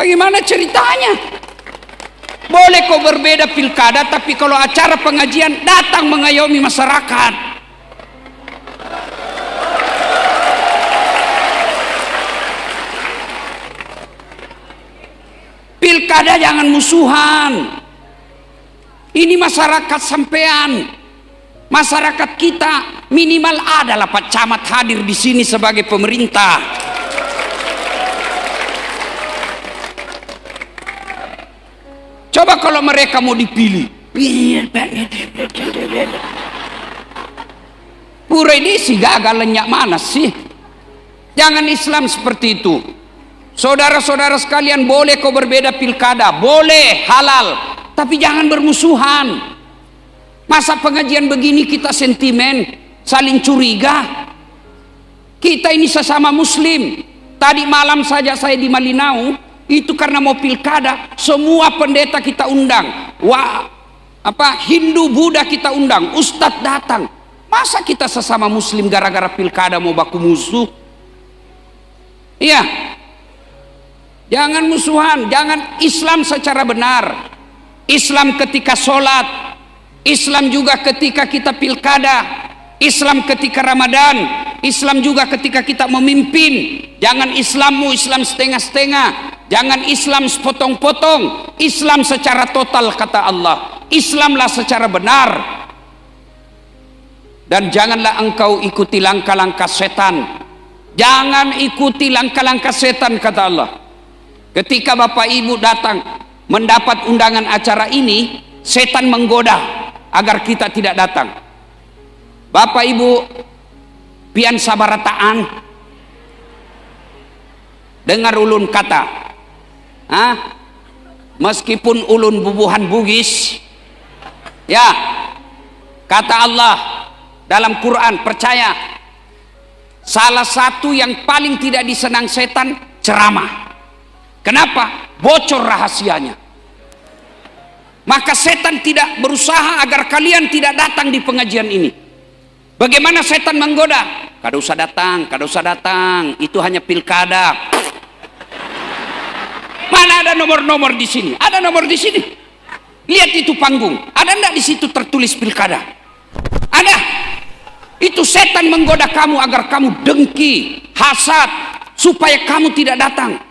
Bagaimana ceritanya? Boleh kok berbeda pilkada, tapi kalau acara pengajian datang mengayomi masyarakat. Pilkada jangan musuhan. Ini masyarakat sampean, masyarakat kita, minimal adalah Pak Camat hadir di sini sebagai pemerintah. Coba kalau mereka mau dipilih, pura ini sih gagal lenyak mana sih? Jangan Islam seperti itu. Saudara-saudara sekalian, boleh kau berbeda pilkada, boleh, halal, tapi jangan bermusuhan. Masa pengajian begini kita sentimen, saling curiga? Kita ini sesama muslim. Tadi malam saja saya di Malinau, itu karena mau pilkada, semua pendeta kita undang, Hindu, Buddha kita undang, Ustadz datang. Masa kita sesama muslim gara-gara pilkada mau baku musuh? Iya. Jangan musuhan, jangan. Islam secara benar, Islam ketika sholat, Islam juga ketika kita pilkada, Islam ketika Ramadan, Islam juga ketika kita memimpin. Jangan Islammu Islam setengah-setengah, jangan Islam sepotong-potong. Islam secara total, kata Allah. Islamlah secara benar. Dan janganlah engkau ikuti langkah-langkah setan. Jangan ikuti langkah-langkah setan, kata Allah. Ketika Bapak Ibu datang mendapat undangan acara ini, setan menggoda agar kita tidak datang. Bapak Ibu pian sabarataan, dengar ulun kata, meskipun ulun bubuhan Bugis, ya, kata Allah dalam Quran, percaya, salah satu yang paling tidak disenang setan ceramah. Kenapa? Bocor rahasianya. Maka setan tidak berusaha agar kalian tidak datang di pengajian ini. Bagaimana setan menggoda? Kada usah datang, kada usah datang. Itu hanya pilkada. Mana ada nomor-nomor di sini? Ada nomor di sini. Lihat itu panggung. Ada enggak di situ tertulis pilkada? Ada. Itu setan menggoda kamu agar kamu dengki, hasad, supaya kamu tidak datang.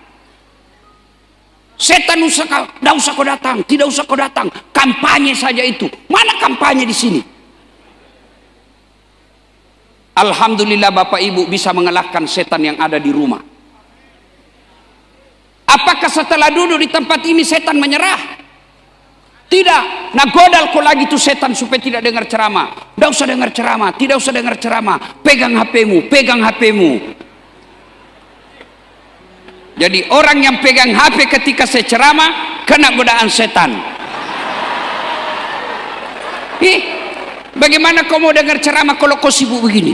Setan tidak usah kau datang, tidak usah kau datang. Kampanye saja itu. Mana kampanye di sini? Alhamdulillah Bapak Ibu bisa mengalahkan setan yang ada di rumah. Apakah setelah duduk di tempat ini setan menyerah? Tidak. Nah, godal kau lagi tuh setan supaya tidak dengar ceramah. Tidak usah dengar ceramah, tidak usah dengar ceramah. Pegang HP-mu, pegang HP-mu. Jadi orang yang pegang HP ketika saya ceramah kena godaan setan. Bagaimana kau mau dengar ceramah kalau kau sibuk begini?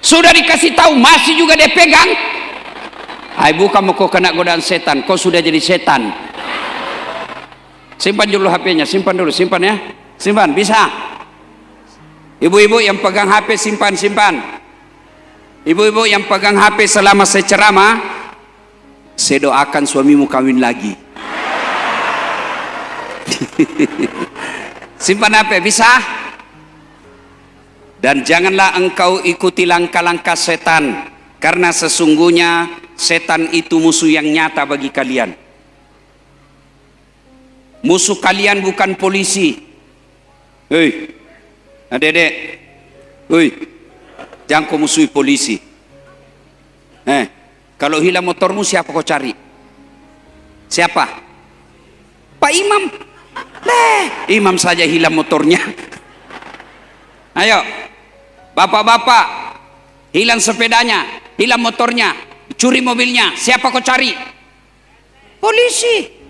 Sudah dikasih tahu masih juga dia pegang. Hai, bukan mau kau kena godaan setan, kau sudah jadi setan. Simpan dulu HP-nya, simpan dulu, simpan ya. Simpan, bisa. Ibu-ibu yang pegang HP simpan, simpan. Ibu-ibu yang pegang HP selama saya ceramah, saya doakan suamimu kawin lagi. Simpan HP, bisa? Dan janganlah engkau ikuti langkah-langkah setan, karena sesungguhnya setan itu musuh yang nyata bagi kalian. Musuh kalian bukan polisi. Hei, adek-adek, hei, jangan kau musuhi polisi. Kalau hilang motormu siapa kau cari? Siapa? Pak Imam. Imam saja hilang motornya. Ayo, bapak-bapak, hilang sepedanya, hilang motornya, curi mobilnya, siapa kau cari? Polisi.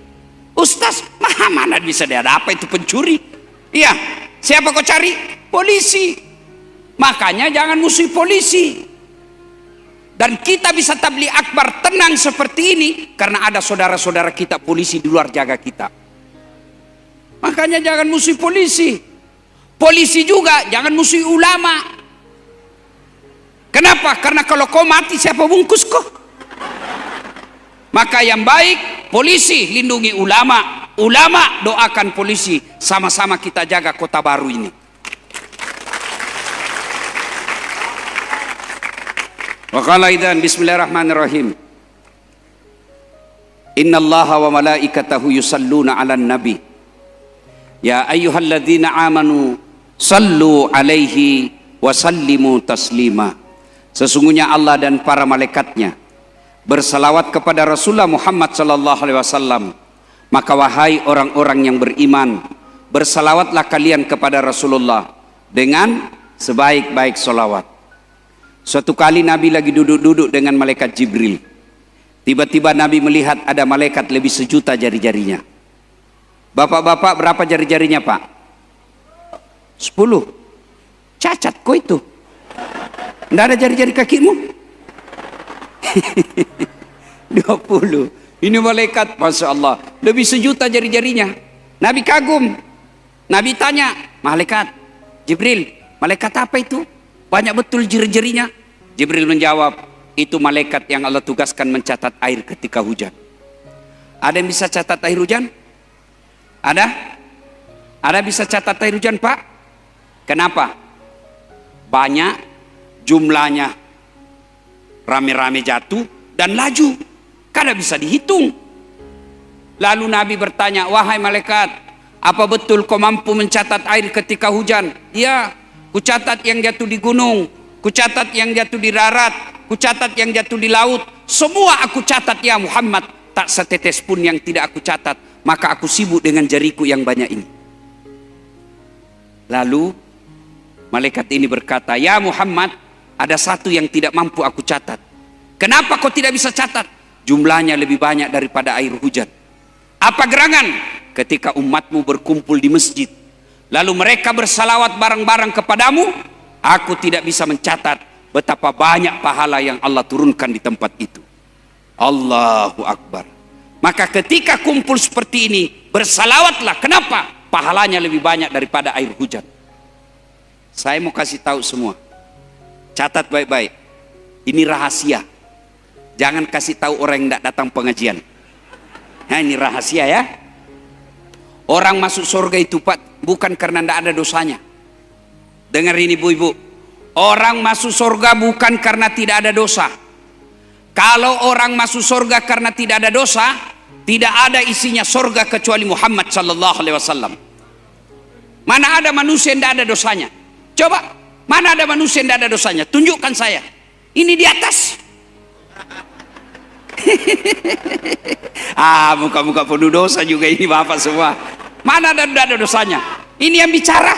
Ustaz, mana bisa dia ada apa itu pencuri? Iya, siapa kau cari? Polisi. Makanya jangan musuhi polisi. Dan kita bisa tabligh akbar tenang seperti ini karena ada saudara-saudara kita polisi di luar jaga kita. Makanya jangan musuhi polisi. Polisi juga jangan musuhi ulama. Kenapa? Karena kalau kau mati siapa bungkus kau? Maka yang baik, polisi lindungi ulama, ulama doakan polisi, sama-sama kita jaga kota baru ini. Wa qala idzan bismillahirrahmanirrahim. Innallaha wa malaikatahu yusalluna 'alan nabi. Ya ayyuhalladzina amanu sallu 'alaihi wa sallimu taslima. Sesungguhnya Allah dan para malaikatnya bersalawat kepada Rasulullah Muhammad sallallahu alaihi wasallam. Maka wahai orang-orang yang beriman, bersalawatlah kalian kepada Rasulullah dengan sebaik-baik salawat. Suatu kali Nabi lagi duduk-duduk dengan malaikat Jibril. Tiba-tiba Nabi melihat ada malaikat lebih 1.000.000 jari-jarinya. Bapak-bapak, berapa jari-jarinya, Pak? 10. Cacat kok itu. Tidak ada jari-jari kakimu? 20. Ini malaikat, Masya Allah, lebih 1.000.000 jari-jarinya. Nabi kagum. Nabi tanya, malaikat Jibril, malaikat apa itu? Banyak betul jari-jarinya. Jibril menjawab, itu malaikat yang Allah tugaskan mencatat air ketika hujan. Ada yang bisa catat air hujan? Ada? Ada bisa catat air hujan, Pak? Kenapa? Banyak jumlahnya, rame-rame jatuh dan laju, kada bisa dihitung. Lalu Nabi bertanya, wahai malaikat, apa betul kau mampu mencatat air ketika hujan? Ya, kucatat yang jatuh di gunung, kucatat yang jatuh di darat, kucatat yang jatuh di laut, semua aku catat ya Muhammad, tak setetes pun yang tidak aku catat. Maka aku sibuk dengan jariku yang banyak ini. Lalu malaikat ini berkata, ya Muhammad, ada satu yang tidak mampu aku catat. Kenapa kau tidak bisa catat? Jumlahnya lebih banyak daripada air hujan. Apa gerangan? Ketika umatmu berkumpul di masjid, lalu mereka bersalawat bareng-bareng kepadamu, aku tidak bisa mencatat betapa banyak pahala yang Allah turunkan di tempat itu. Allahu Akbar. Maka ketika kumpul seperti ini, bersalawatlah. Kenapa? Pahalanya lebih banyak daripada air hujan. Saya mau kasih tahu semua. Catat baik-baik. Ini rahasia. Jangan kasih tahu orang yang tidak datang pengajian. Nah, ini rahasia ya. Orang masuk surga itu, Pak, bukan karena tidak ada dosanya. Dengar ini ibu-ibu. Orang masuk surga bukan karena tidak ada dosa. Kalau orang masuk surga karena tidak ada dosa, tidak ada isinya surga kecuali Muhammad sallallahu alaihi wasallam. Mana ada manusia yang tidak ada dosanya? Coba, mana ada manusia yang tidak ada dosanya? Tunjukkan saya. Ini di atas. Muka-muka penuh dosa juga ini Bapak semua. Mana ada tidak ada dosanya? Ini yang bicara.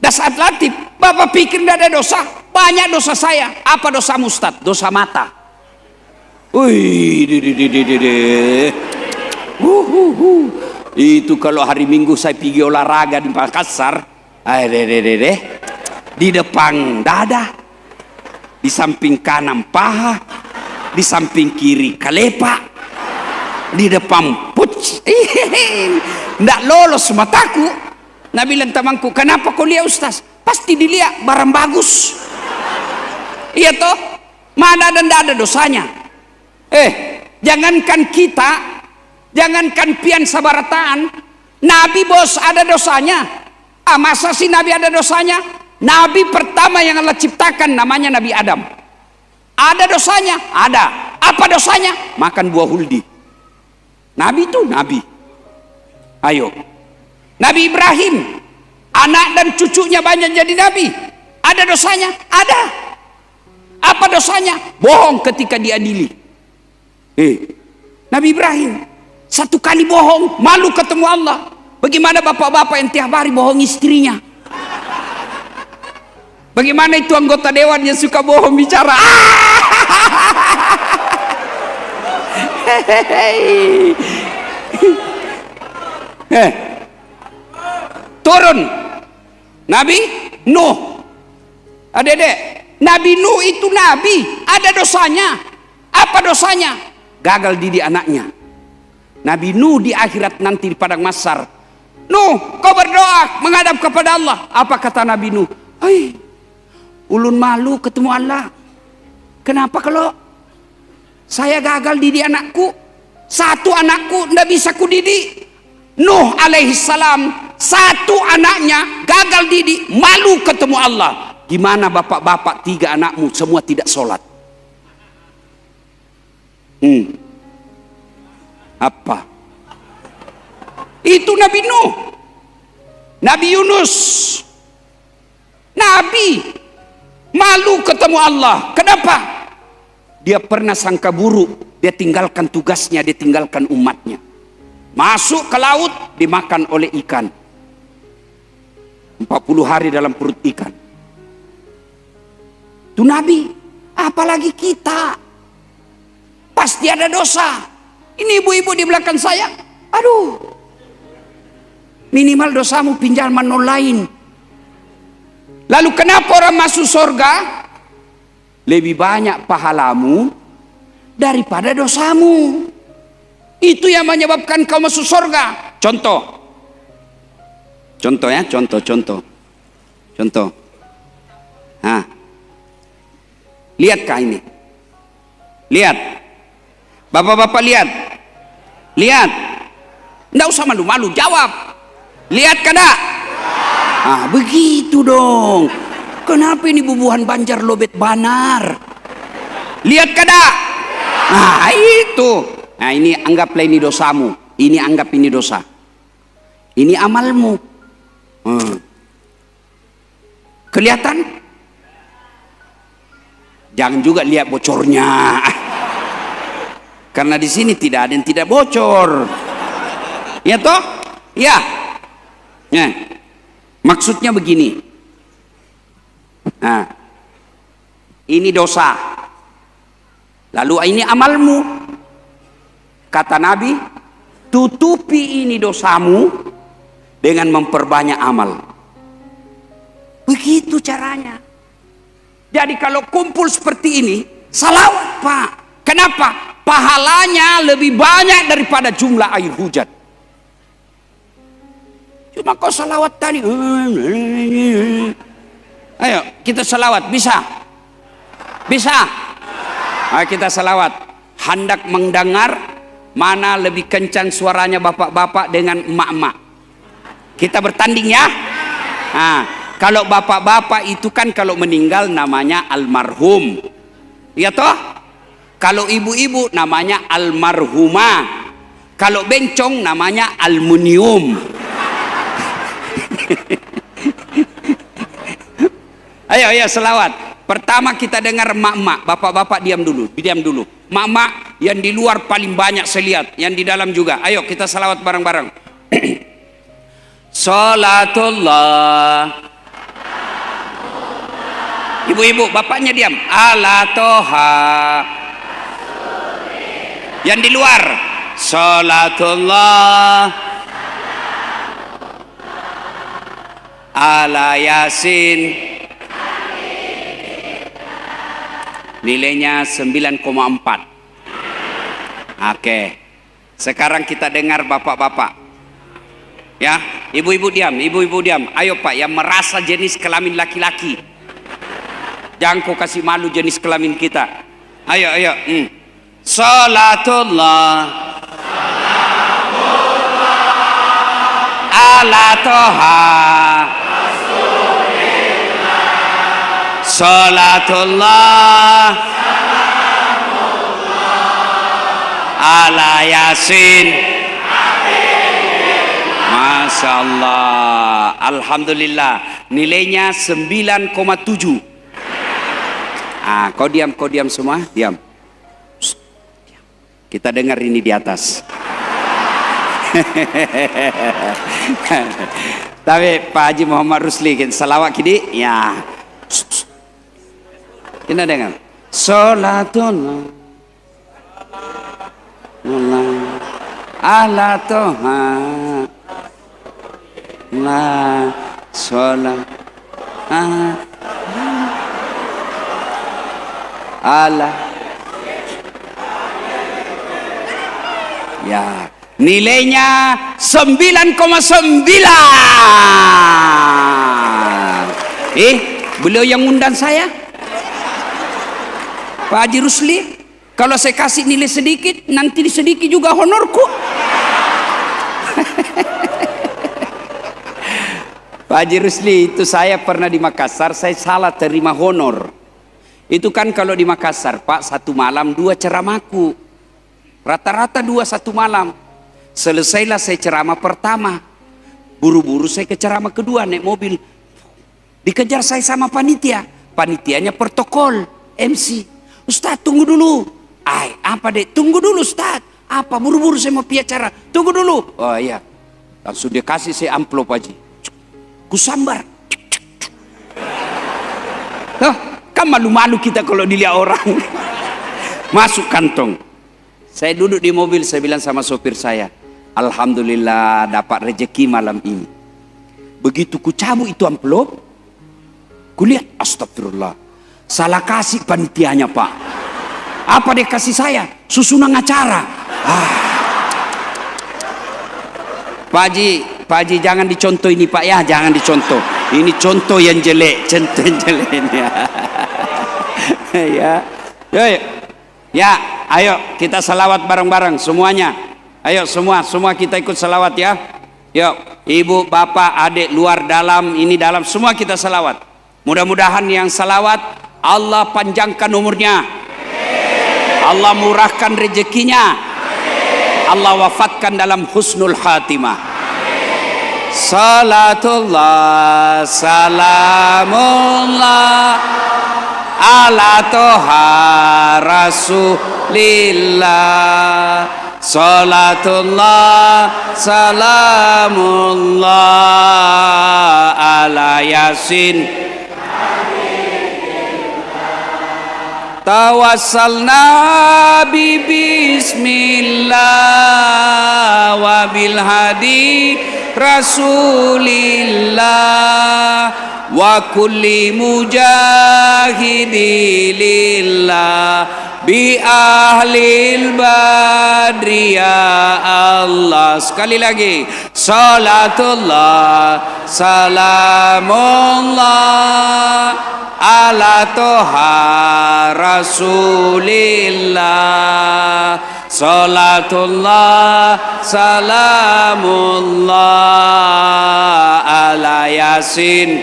Dasar latif. Bapak pikir tidak ada dosa? Banyak dosa saya. Apa dosa Ustaz? Dosa mata. Itu kalau hari Minggu saya pergi olahraga di Makassar, di depan dada, di samping kanan paha, di samping kiri kalepa, di depan puc, ndak lolos mataku. Nabi bilang temanku, kenapa kau lihat Ustaz? Pasti dilihat barang bagus. Iya toh, mana dan ndak ada dosanya. Jangankan kita, jangankan pian sabarataan, Nabi bos ada dosanya. Masa sih Nabi ada dosanya? Nabi pertama yang Allah ciptakan namanya Nabi Adam. Ada dosanya? Ada. Apa dosanya? Makan buah huldi. Nabi itu Nabi. Ayo. Nabi Ibrahim, anak dan cucunya banyak jadi Nabi. Ada dosanya? Ada. Apa dosanya? Bohong ketika diadili. Nabi Ibrahim satu kali bohong, malu ketemu Allah. Bagaimana bapak-bapak yang tiap hari bohong istrinya? Bagaimana itu anggota dewan yang suka bohong bicara? Turun Nabi Nuh. Adek-adek, Nabi Nuh itu Nabi, ada dosanya. Apa dosanya? Gagal didik anaknya. Nabi Nuh di akhirat nanti di padang mahsyar, Nuh, kau berdoa menghadap kepada Allah. Apa kata Nabi Nuh? Ulun malu ketemu Allah. Kenapa kalau saya gagal didik anakku? Satu anakku ndak bisa kudidik. Nuh alaihissalam, satu anaknya gagal didik, malu ketemu Allah. Gimana bapak-bapak 3 anakmu semua tidak sholat? Apa? Itu Nabi Nuh, Nabi Yunus, Nabi malu ketemu Allah. Kenapa? Dia pernah sangka buruk, dia tinggalkan tugasnya, dia tinggalkan umatnya. Masuk ke laut, dimakan oleh ikan. 40 hari dalam perut ikan. Itu Nabi. Apalagi kita. Pasti ada dosa. Ini ibu-ibu di belakang saya. Aduh. Minimal dosamu pinjaman online. Lalu kenapa orang masuk surga? Lebih banyak pahalamu daripada dosamu. Itu yang menyebabkan kau masuk surga. Contoh ya, contoh. Lihatkah ini? Lihat. Bapak-bapak lihat. Nggak usah malu-malu, jawab. Lihat kada? Begitu dong. Kenapa ini bubuhan Banjar Lobet Banar? Lihat kada? Itu. Nah, ini anggaplah ini dosamu. Ini anggap ini dosa. Ini amalmu. Kelihatan? Jangan juga lihat bocornya. Karena di sini tidak ada yang tidak bocor. Ya toh? Ya. Nah, maksudnya begini. Nah, ini dosa. Lalu ini amalmu. Kata Nabi, tutupi ini dosamu dengan memperbanyak amal. Begitu caranya. Jadi kalau kumpul seperti ini, salawat Pak. Kenapa? Pahalanya lebih banyak daripada jumlah air hujan. Cuma kau salawat tadi. Ayo kita salawat, bisa? Ayo kita salawat. Hendak mendengar mana lebih kencang suaranya bapak-bapak dengan emak-emak. Kita bertanding ya. Kalau bapak-bapak itu kan kalau meninggal namanya almarhum, ya toh? Kalau ibu-ibu namanya almarhumah. Kalau bencong namanya aluminium. Ayo selawat. Pertama kita dengar emak-emak, bapak-bapak diam dulu. Emak-emak yang di luar paling banyak saya lihat, yang di dalam juga. Ayo kita salawat bareng-bareng. Salatullah. Ibu-ibu, bapaknya diam. Ala toha. Yang di luar. Salatullah. Ala Yasin. Nilainya 9,4. Oke. Sekarang kita dengar bapak-bapak. Ya, ibu-ibu diam. Ayo Pak, yang merasa jenis kelamin laki-laki. Jangan kau kasih malu jenis kelamin kita. Ayo. Salatullah. Ala toha. Salatullah ala Yasin. Masya Allah. Alhamdulillah. Nilainya 9,7. Kau diam semua. Diam. Kita dengar ini di atas. Tapi Pak Haji Muhammad Rusli salawat kini ya. Kita dengar. Salatullah ala toha. La salat ala. Ya, nilainya 9,9. Beliau yang undang saya, Pak Haji Rusli. Kalau saya kasih nilai sedikit, nanti sedikit juga honorku. Pak Haji Rusli, itu saya pernah di Makassar, saya salah terima honor. Itu kan kalau di Makassar, Pak, 1 malam 2 ceramahku. Rata-rata 2 1 malam. Selesailah saya ceramah pertama. Buru-buru saya ke ceramah kedua, naik mobil. Dikejar saya sama panitia. Panitianya protokol, MC. Ustaz, tunggu dulu. Apa dek? Tunggu dulu Ustaz. Apa? Buru-buru saya mau pergi acara. Tunggu dulu. Oh iya. Langsung dia kasih saya amplop Haji. Kusambar. Oh, kan malu-malu kita kalau dilihat orang. Masuk kantong. Saya duduk di mobil, saya bilang sama sopir saya, alhamdulillah dapat rezeki malam ini. Begitu ku cabut itu amplop, kulihat, astagfirullah, salah kasih panitianya Pak. Apa dia kasih saya? Susunan acara. Pak Haji jangan dicontoh ini Pak ya, jangan dicontoh. Ini contoh yang jelek, contoh yang jelek ini. Ya, ya, ayo kita salawat bareng-bareng semuanya. Ayo semua kita ikut salawat ya. Yuk, ibu, bapak, adik, luar, dalam, ini dalam, semua kita salawat. Mudah-mudahan yang salawat Allah panjangkan umurnya. Allah murahkan rezekinya. Allah wafatkan dalam husnul khatimah. Salatullah salamullah ala toha rasulillah. Salatullah salamullah ala yasin. Tawassalna bi bismillah wa bil hadi rasulillah wa kulli mujahidi lillah bi ahlil badri ya Allah. Sekali lagi, salatullah salamullah ala toha rasulillah. Salatullah salamullah ala yasin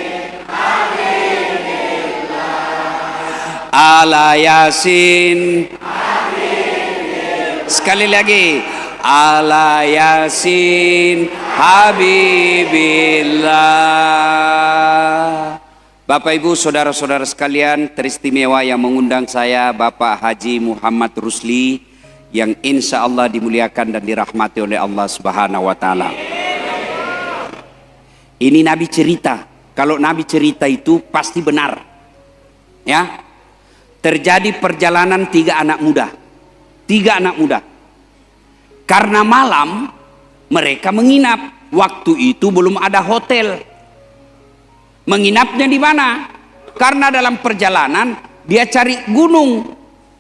ala yasin. Sekali lagi, ala yasin habibillah. Bapak Ibu saudara-saudara sekalian, teristimewa yang mengundang saya Bapak Haji Muhammad Rusli, yang insya Allah dimuliakan dan dirahmati oleh Allah Subhanahu wa Ta'ala. Ini Nabi cerita. Kalau Nabi cerita itu pasti benar, ya. Terjadi perjalanan 3 anak muda. 3 anak muda. Karena malam mereka menginap. Waktu itu belum ada hotel. Menginapnya di mana? Karena dalam perjalanan dia cari gunung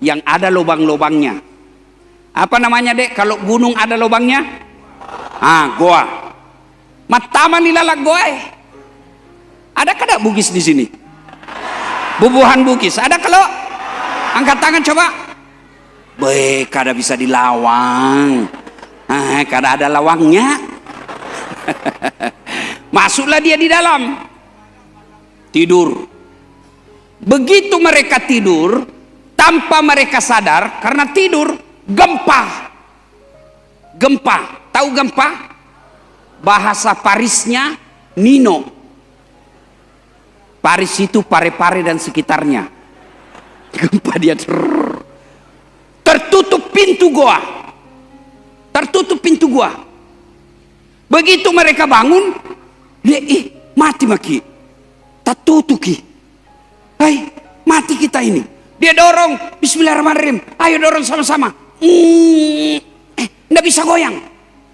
yang ada lubang-lubangnya. Apa namanya dek? Kalau gunung ada lubangnya? Goa. Matama nilalak goa. Ada kada Bugis di sini? Bubuhan Bugis. Ada kalau? Angkat tangan coba. Baik, kada bisa dilawang. Kada ada lawangnya. Masuklah dia di dalam. Tidur. Begitu mereka tidur, tanpa mereka sadar, karena tidur, gempa. Gempa. Tahu gempa? Bahasa Parisnya Nino. Paris itu Pare-Pare dan sekitarnya. Gempa dia. Tertutup pintu goa. Tertutup pintu goa. Begitu mereka bangun, dia mati maki. Tatutuki. Hai, mati kita ini. Dia dorong, bismillahirrahmanirrahim. Ayo dorong sama-sama. Nggak bisa goyang.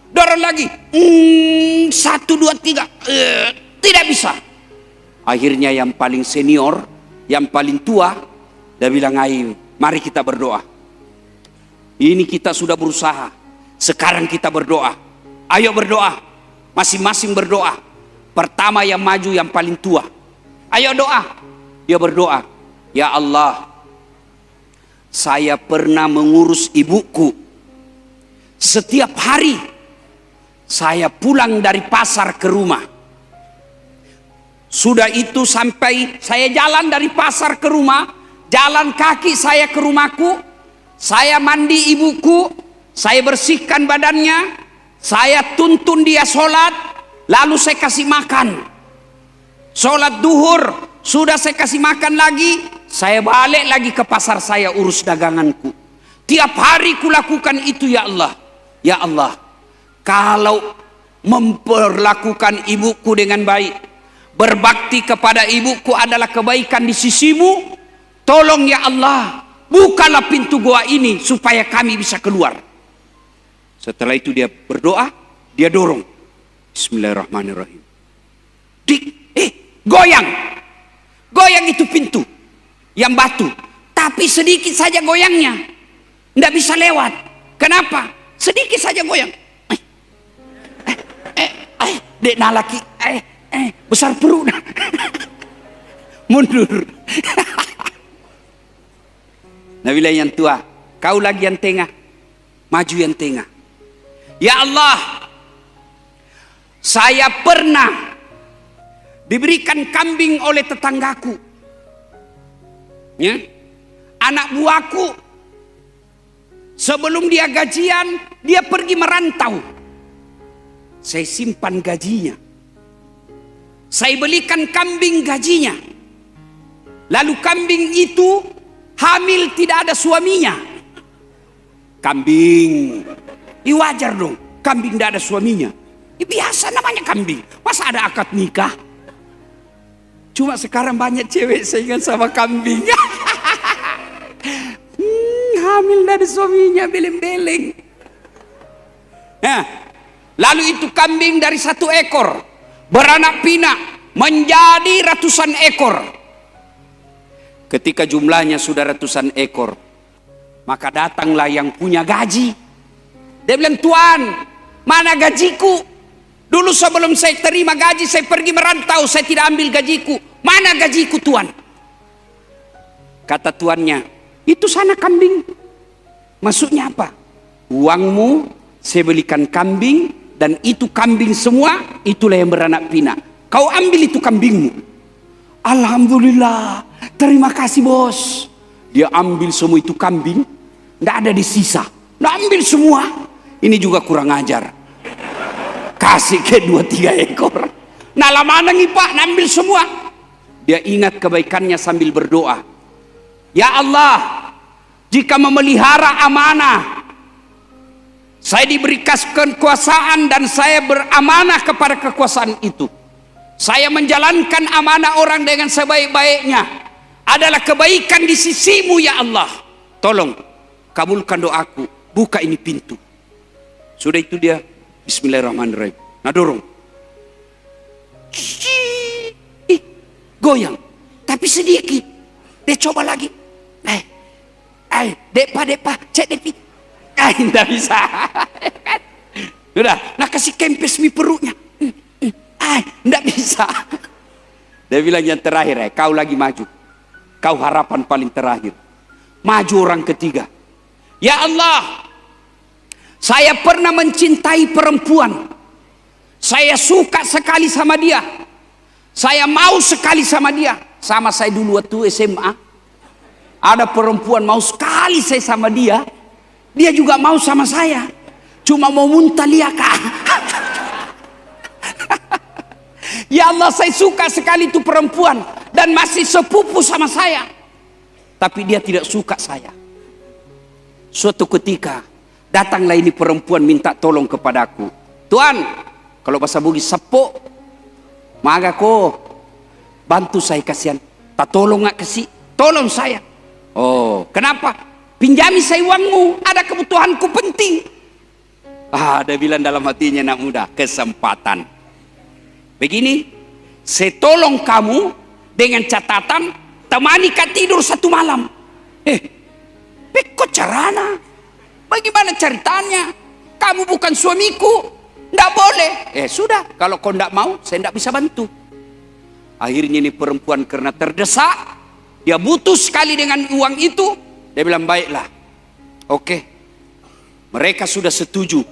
Dorong lagi. 1, 2, 3. Tidak bisa. Akhirnya yang paling senior, yang paling tua, dia bilang, ayo, mari kita berdoa. Ini kita sudah berusaha. Sekarang kita berdoa. Ayo berdoa. Masing-masing berdoa. Pertama yang maju yang paling tua. Ayo doa. Dia berdoa, ya Allah, saya pernah mengurus ibuku. Setiap hari saya pulang dari pasar ke rumah. Sudah itu sampai saya jalan dari pasar ke rumah, jalan kaki saya ke rumahku, saya mandi ibuku, saya bersihkan badannya, saya tuntun dia sholat, lalu saya kasih makan. Sholat duhur, sudah saya kasih makan lagi, saya balik lagi ke pasar saya urus daganganku. Tiap hari kulakukan itu ya Allah. Ya Allah, kalau memperlakukan ibuku dengan baik, berbakti kepada ibuku adalah kebaikan di sisimu, tolong ya Allah, bukalah pintu goa ini supaya kami bisa keluar. Setelah itu dia berdoa, dia dorong. Bismillahirrahmanirrahim. Goyang. Goyang itu pintu yang batu. Tapi sedikit saja goyangnya. Tidak bisa lewat. Kenapa? Sedikit saja goyang. Dek nalaki. Besar perut. Mundur. Nabilah yang tua, kau lagi yang tengah, maju yang tengah. Ya Allah, saya pernah diberikan kambing oleh tetanggaku. Ya, anak buahku sebelum dia gajian, dia pergi merantau. Saya simpan gajinya. Saya belikan kambing gajinya. Lalu kambing itu hamil, tidak ada suaminya. Kambing, wajar dong, kambing tidak ada suaminya. Biasa namanya kambing. Masa ada akad nikah? Cuma sekarang banyak cewek saingan sama kambing. Hamil dari suaminya, beleng-beleng. Nah, lalu itu kambing dari 1 ekor beranak pinak menjadi ratusan ekor. Ketika jumlahnya sudah ratusan ekor, maka datanglah yang punya gaji. Dia bilang, Tuan, mana gajiku? Dulu sebelum saya terima gaji, saya pergi merantau, saya tidak ambil gajiku. Mana gajiku, Tuan? Kata tuannya, itu sana kambing. Maksudnya apa? Uangmu saya belikan kambing, dan itu kambing semua, itulah yang beranak pinak. Kau ambil itu kambingmu. Alhamdulillah, terima kasih bos. Dia ambil semua itu kambing, tidak ada di sisa. Dia ambil semua. Ini juga kurang ajar. Kasih ke 2-3 ekor. Nah mana nih Pak, ambil semua. Dia ingat kebaikannya sambil berdoa. Ya Allah, jika memelihara amanah, saya diberi kekuasaan dan saya beramanah kepada kekuasaan itu. Saya menjalankan amanah orang dengan sebaik-baiknya. Adalah kebaikan di sisimu ya Allah. Tolong, kabulkan doaku. Buka ini pintu. Sudah itu dia, bismillahirrahmanirrahim. Nah dorong. Goyang. Tapi sedikit. Dia coba lagi. Depa, cek depi. Tidak bisa. Sudah, nah kasih kempes mi perutnya. Tidak bisa. Dia bilang yang terakhir, kau lagi maju. Kau harapan paling terakhir. Maju orang ketiga. Ya Allah, saya pernah mencintai perempuan. Saya suka sekali sama dia. Saya mau sekali sama dia. Sama saya dulu waktu SMA. Ada perempuan mau sekali saya sama dia. Dia juga mau sama saya. Cuma mau muntah liaka. Ya Allah, saya suka sekali itu perempuan. Dan masih sepupu sama saya. Tapi dia tidak suka saya. Suatu ketika datanglah ini perempuan minta tolong kepadaku. Tuan, kalau bahasa Bugis sepuk, maka ko bantu saya kasihan. Tak tolong nggak kasih, tolong saya. Oh, kenapa? Pinjami saya uangmu, ada kebutuhanku penting. Dia bilang dalam hatinya, nak muda, kesempatan. Begini, saya tolong kamu dengan catatan temani kau tidur 1 malam. Kok carana? Bagaimana ceritanya? Kamu bukan suamiku, tidak boleh. Sudah, kalau kau tidak mau, saya tidak bisa bantu. Akhirnya ini perempuan karena terdesak, Dia butuh sekali dengan uang itu. Dia bilang, baiklah. Oke. Mereka sudah setuju.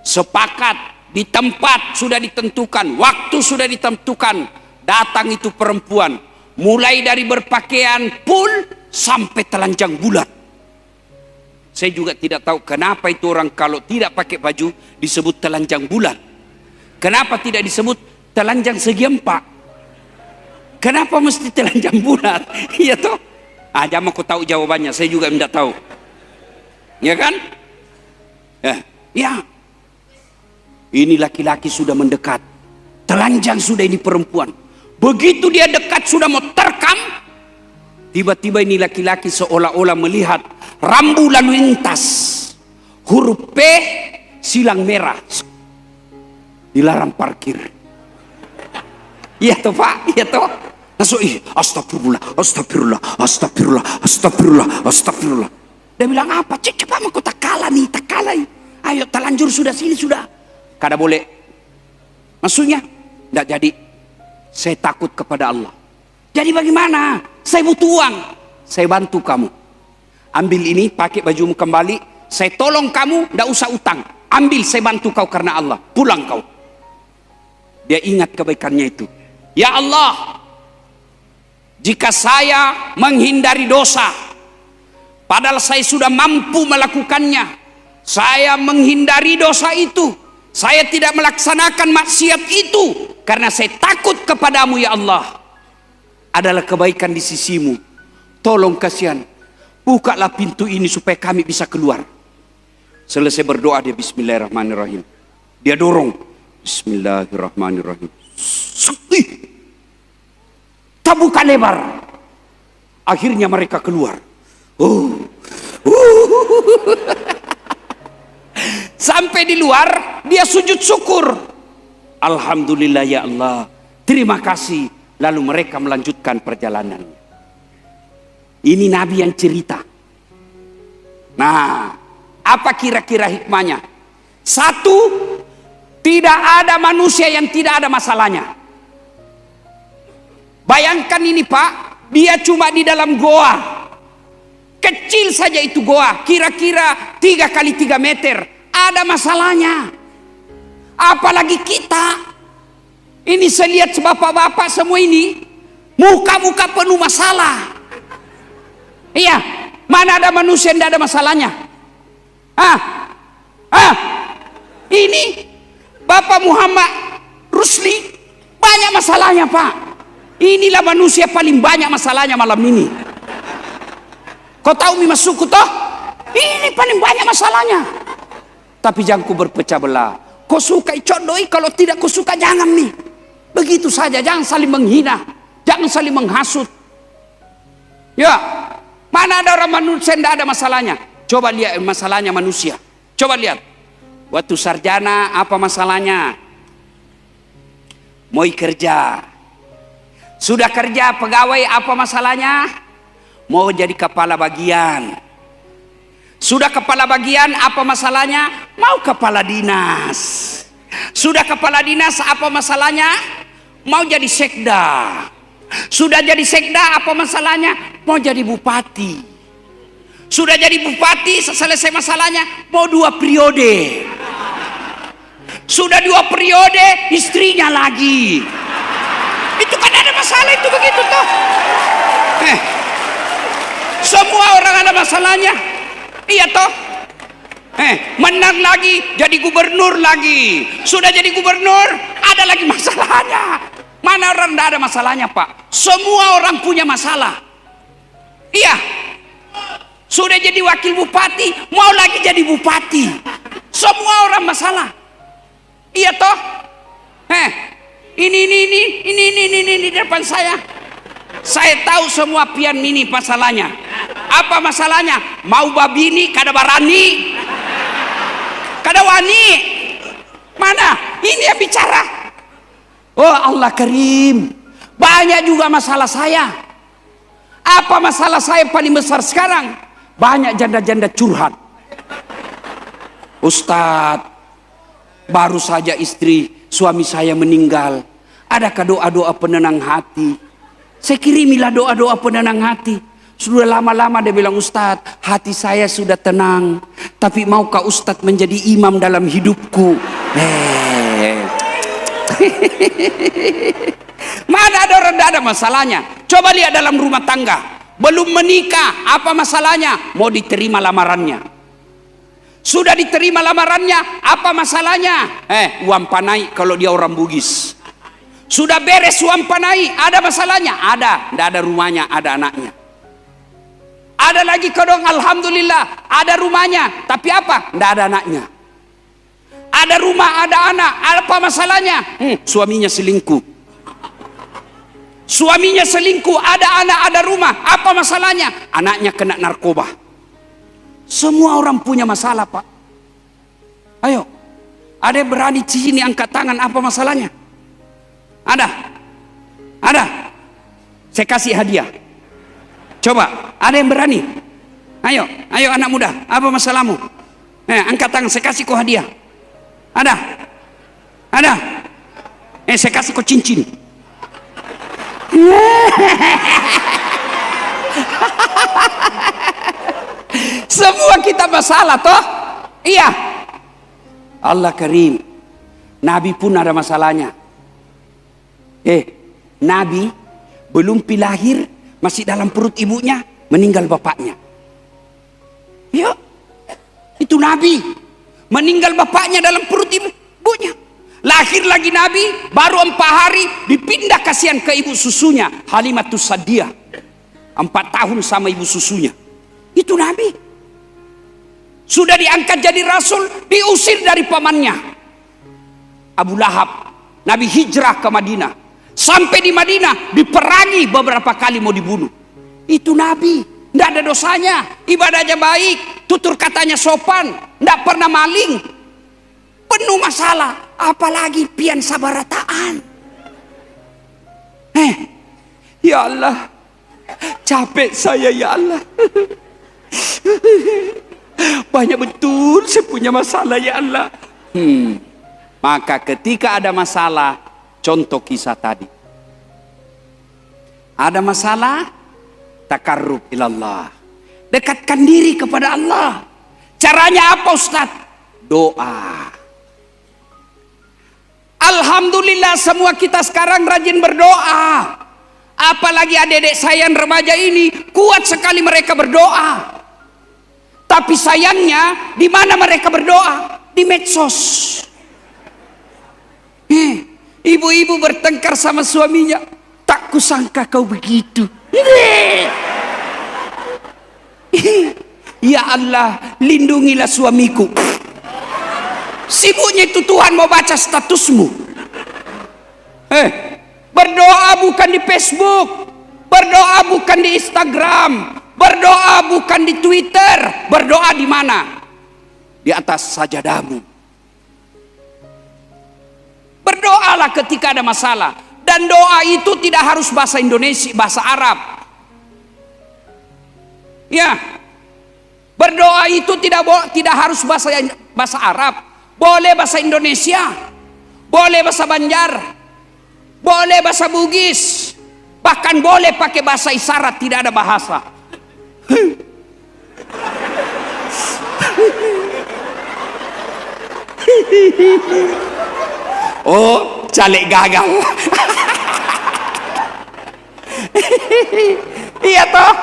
Sepakat. Di tempat sudah ditentukan. Waktu sudah ditentukan. Datang itu perempuan. Mulai dari berpakaian pun sampai telanjang bulat. Saya juga tidak tahu kenapa itu orang kalau tidak pakai baju disebut telanjang bulat. Kenapa tidak disebut telanjang segi empat? Kenapa mesti telanjang bulat? Iya toh? Jangan aku tahu jawabannya, saya juga tidak tahu. Ya kan? Ya. Ini laki-laki sudah mendekat. Telanjang sudah ini perempuan. Begitu dia dekat sudah mau terkam, tiba-tiba ini laki-laki seolah-olah melihat rambu lalu lintas, huruf P silang merah, dilarang parkir. Iya toh Pak, iya toh. Langsung astagfirullah, astagfirullah, astagfirullah, astagfirullah, astagfirullah. Dia bilang apa? Cepat aku tak kalah nih, tak kalah. Ayo terlanjur sudah sini sudah. Kada boleh. Maksudnya tidak jadi. Saya takut kepada Allah. Jadi bagaimana? Saya butuh uang. Saya bantu kamu. Ambil ini, pakai bajumu kembali. Saya tolong kamu, tidak usah utang. Ambil, saya bantu kau karena Allah. Pulang kau. Dia ingat kebaikannya itu. Ya Allah, jika saya menghindari dosa, padahal saya sudah mampu melakukannya, saya menghindari dosa itu. Saya tidak melaksanakan maksiat itu karena saya takut kepadamu ya Allah. Adalah kebaikan di sisimu. Tolong kasihan, bukalah pintu ini supaya kami bisa keluar. Selesai berdoa dia bismillahirrahmanirrahim. Dia dorong bismillahirrahmanirrahim. Terbuka lebar. Akhirnya mereka keluar. Sampai di luar dia sujud syukur. Alhamdulillah ya Allah, terima kasih. Lalu mereka melanjutkan perjalanan. Ini Nabi yang cerita. Nah, apa kira-kira hikmahnya? Satu, tidak ada manusia yang tidak ada masalahnya. Bayangkan ini Pak, dia cuma di dalam goa. Kecil saja itu goa, kira-kira 3 kali 3 meter. Ada masalahnya. Apalagi kita. Ini saya lihat bapak-bapak semua ini. Muka-muka penuh masalah. Iya. Mana ada manusia yang tidak ada masalahnya? Ini Bapak Muhammad Rusli banyak masalahnya Pak. Inilah manusia paling banyak masalahnya malam ini. Kau tahu mi masukku toh? Ini paling banyak masalahnya. Tapi jangan ku berpecah belah. Kau suka icondoi, kalau tidak kau suka jangan nih. Begitu saja, jangan saling menghina, jangan saling menghasut. Ya, mana ada orang manusia yang tidak ada masalahnya? Coba lihat masalahnya manusia. Coba lihat. Waktu sarjana apa masalahnya? Mau kerja. Sudah kerja pegawai apa masalahnya? Mau jadi kepala bagian. Sudah kepala bagian apa masalahnya? Mau kepala dinas. Sudah kepala dinas apa masalahnya? Mau jadi sekda. Sudah jadi sekda apa masalahnya? Mau jadi bupati. Sudah jadi bupati selesai masalahnya mau 2 periode. Sudah 2 periode istrinya lagi. Itu kan ada masalah itu begitu toh. Semua orang ada masalahnya. Iya toh. Menang lagi jadi gubernur lagi. Sudah jadi gubernur ada lagi masalahnya. Mana orang tidak ada masalahnya Pak? Semua orang punya masalah. Iya. Sudah jadi wakil bupati, mau lagi jadi bupati. Semua orang masalah. Iya toh? Ini di depan saya. Saya tahu semua pian mini masalahnya. Apa masalahnya? Mau babini kada barani. Kada wani. Mana? Ini yang bicara. Oh Allah Karim. Banyak juga masalah saya. Apa masalah saya paling besar sekarang? Banyak janda-janda curhat. Ustadz, baru saja suami saya meninggal. Adakah doa-doa penenang hati? Saya kirimilah doa-doa penenang hati. Sudah lama-lama dia bilang, Ustadz, hati saya sudah tenang, tapi maukah Ustadz menjadi imam dalam hidupku? Mana ada orang tidak ada masalahnya. Coba lihat dalam rumah tangga, belum menikah, apa masalahnya? Mau diterima lamarannya. Sudah diterima lamarannya, apa masalahnya? Uang panai kalau dia orang Bugis. Sudah beres uang panai, ada masalahnya? Ada, tidak ada rumahnya, ada anaknya. Ada lagi kodong, alhamdulillah, ada rumahnya, tapi apa? Tidak ada anaknya. Ada rumah, ada anak, apa masalahnya? Suaminya selingkuh. Suaminya selingkuh, ada anak, ada rumah, apa masalahnya? Anaknya kena narkoba. Semua orang punya masalah, Pak. Ayo, ada yang berani sini angkat tangan, apa masalahnya? Ada. Saya kasih hadiah. Coba, ada yang berani? Ayo anak muda, apa masalahmu? Angkat tangan, saya kasih kau hadiah. Ada. Saya kasih kau cincin. Semua kita masalah toh? Iya. Allah Karim. Nabi pun ada masalahnya. Nabi belum lahir, masih dalam perut ibunya, meninggal bapaknya. Ya, itu Nabi meninggal bapaknya dalam perut ibunya. Lahir lagi Nabi, baru 4 hari dipindah kasihan ke ibu susunya, Halimatus Sa'diyah. 4 tahun sama ibu susunya. Itu Nabi. Sudah diangkat jadi rasul, diusir dari pamannya Abu Lahab. Nabi hijrah ke Madinah. Sampai di Madinah diperangi beberapa kali mau dibunuh. Itu Nabi, tidak ada dosanya, ibadahnya baik, tutur katanya sopan, tidak pernah maling. Penuh masalah, apalagi pian sabarataan. Ya Allah, capek saya ya Allah. Banyak betul saya punya masalah ya Allah. Maka ketika ada masalah, contoh kisah tadi, ada masalah, takarrub ilallah, dekatkan diri kepada Allah. Caranya apa Ustaz? Doa. Alhamdulillah semua kita sekarang rajin berdoa. Apalagi adik-adik saya yang remaja ini, kuat sekali mereka berdoa. Tapi sayangnya, di mana mereka berdoa? Di medsos. Ibu-ibu bertengkar sama suaminya. Tak kusangka kau begitu. Ya Allah, lindungilah suamiku. Sibuknya itu Tuhan mau baca statusmu. Berdoa bukan di Facebook, berdoa bukan di Instagram, berdoa bukan di Twitter. Berdoa di mana? Di atas sajadamu. Berdoalah ketika ada masalah. Dan doa itu tidak harus bahasa Indonesia, bahasa Arab. Ya, berdoa itu tidak harus bahasa Arab. Boleh bahasa Indonesia, boleh bahasa Banjar, boleh bahasa Bugis, bahkan boleh pakai bahasa isyarat, tidak ada bahasa. Oh, caleg gagal. Iya toh,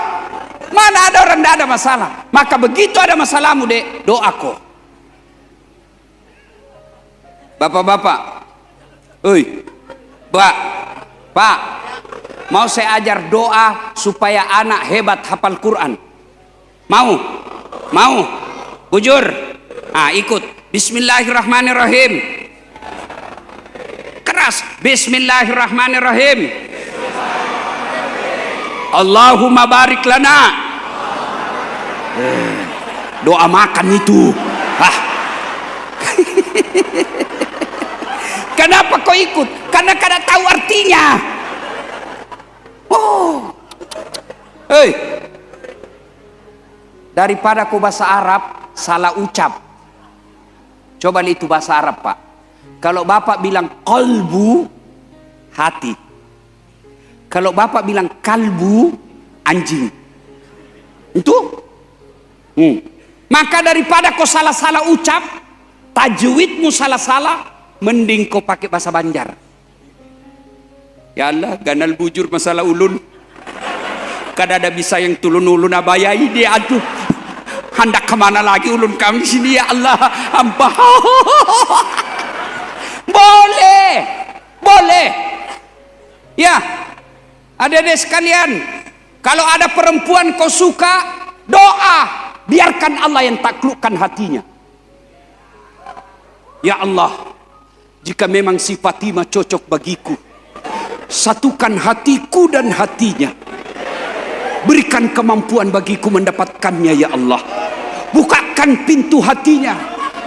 mana ada orang tidak ada masalah. Maka begitu ada masalahmu dek, doaku. Bapak-bapak, Pak, mau saya ajar doa supaya anak hebat hafal Quran? Mau? Bujur? Ikut. Bismillahirrahmanirrahim. Keras. Bismillahirrahmanirrahim. Allahumma barik lana. Doa makan itu. Kenapa kau ikut? Karena kada tahu artinya. Daripada kau bahasa Arab salah ucap. Coba lihat itu bahasa Arab, Pak. Kalau Bapak bilang qalbu, hati. Kalau bapak bilang kalbu, anjing. Itu? Maka daripada kau salah-salah ucap, tajwidmu salah-salah, mending kau pakai bahasa Banjar. Ya Allah, ganal bujur masalah ulun. Kada ada bisa yang tulun ulun abayai dia, aduh. Hendak kemana lagi ulun kami sini ya Allah, ampah. Boleh, boleh. Ya, adik-adik sekalian, kalau ada perempuan kau suka, doa, biarkan Allah yang taklukkan hatinya. Ya Allah, jika memang si Fatimah cocok bagiku, satukan hatiku dan hatinya. Berikan kemampuan bagiku mendapatkannya ya Allah. Bukakan pintu hatinya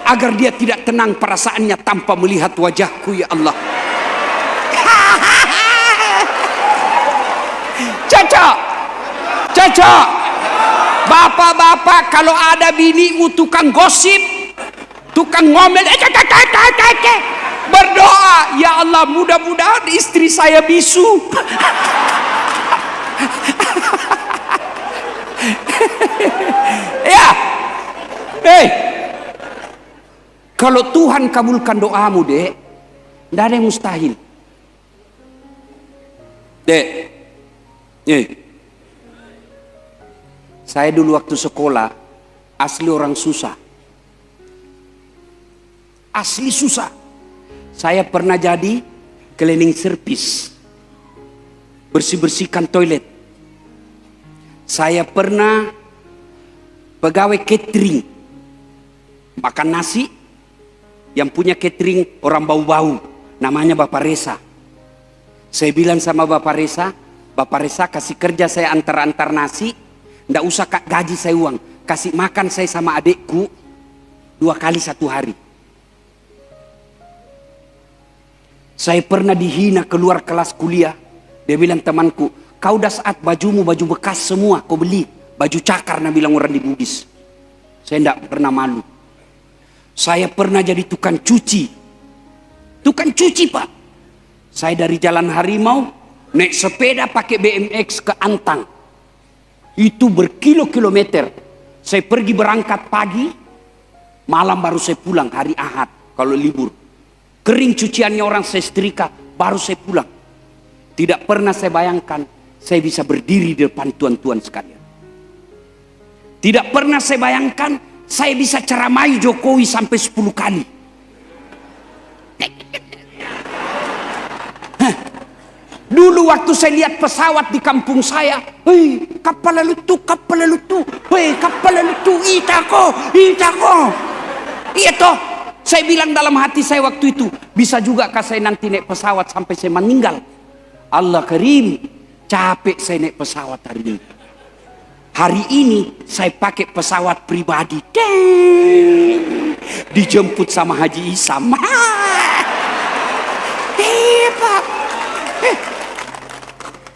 agar dia tidak tenang perasaannya tanpa melihat wajahku ya Allah. Cocok, cocok. Bapak-bapak, kalau ada binimu tukang gosip, tukang ngomel, berdoa, ya Allah, mudah-mudahan istri saya bisu. Ya, kalau Tuhan kabulkan doamu, dek, tidak ada yang mustahil. Dek, saya dulu waktu sekolah asli orang susah, asli susah. Saya pernah jadi cleaning service, bersih-bersihkan toilet. Saya pernah pegawai catering, makan nasi. Yang punya catering orang bau-bau, namanya Bapak Resa. Saya bilang sama Bapak Resa kasih kerja saya antar-antar nasi, ndak usah gaji saya uang, kasih makan saya sama adekku 2 kali 1 hari. Saya pernah dihina keluar kelas kuliah. Dia bilang, temanku, kau dah saat bajumu baju bekas semua kau beli, baju cakar, nah bilang orang di Bugis. Saya ndak pernah malu. Saya pernah jadi tukang cuci. Tukang cuci, Pak. Saya dari Jalan Harimau naik sepeda pakai BMX ke Antang. Itu berkilo-kilometer. Saya pergi berangkat pagi, malam baru saya pulang hari Ahad kalau libur. Kering cuciannya orang saya setrika, baru saya pulang. Tidak pernah saya bayangkan saya bisa berdiri di depan tuan-tuan sekalian. Tidak pernah saya bayangkan saya bisa ceramai Jokowi sampai 10 kali. Dulu waktu saya lihat pesawat di kampung saya, hei, kapal lalu tu, hei, kapal lalu tu, itako. Iya toh, saya bilang dalam hati saya waktu itu, bisa juga kah saya nanti naik pesawat sampai saya meninggal? Allah Karim, capek saya naik pesawat hari ini. Hari ini saya pakai pesawat pribadi. Dijemput sama Haji Isam. Hebat.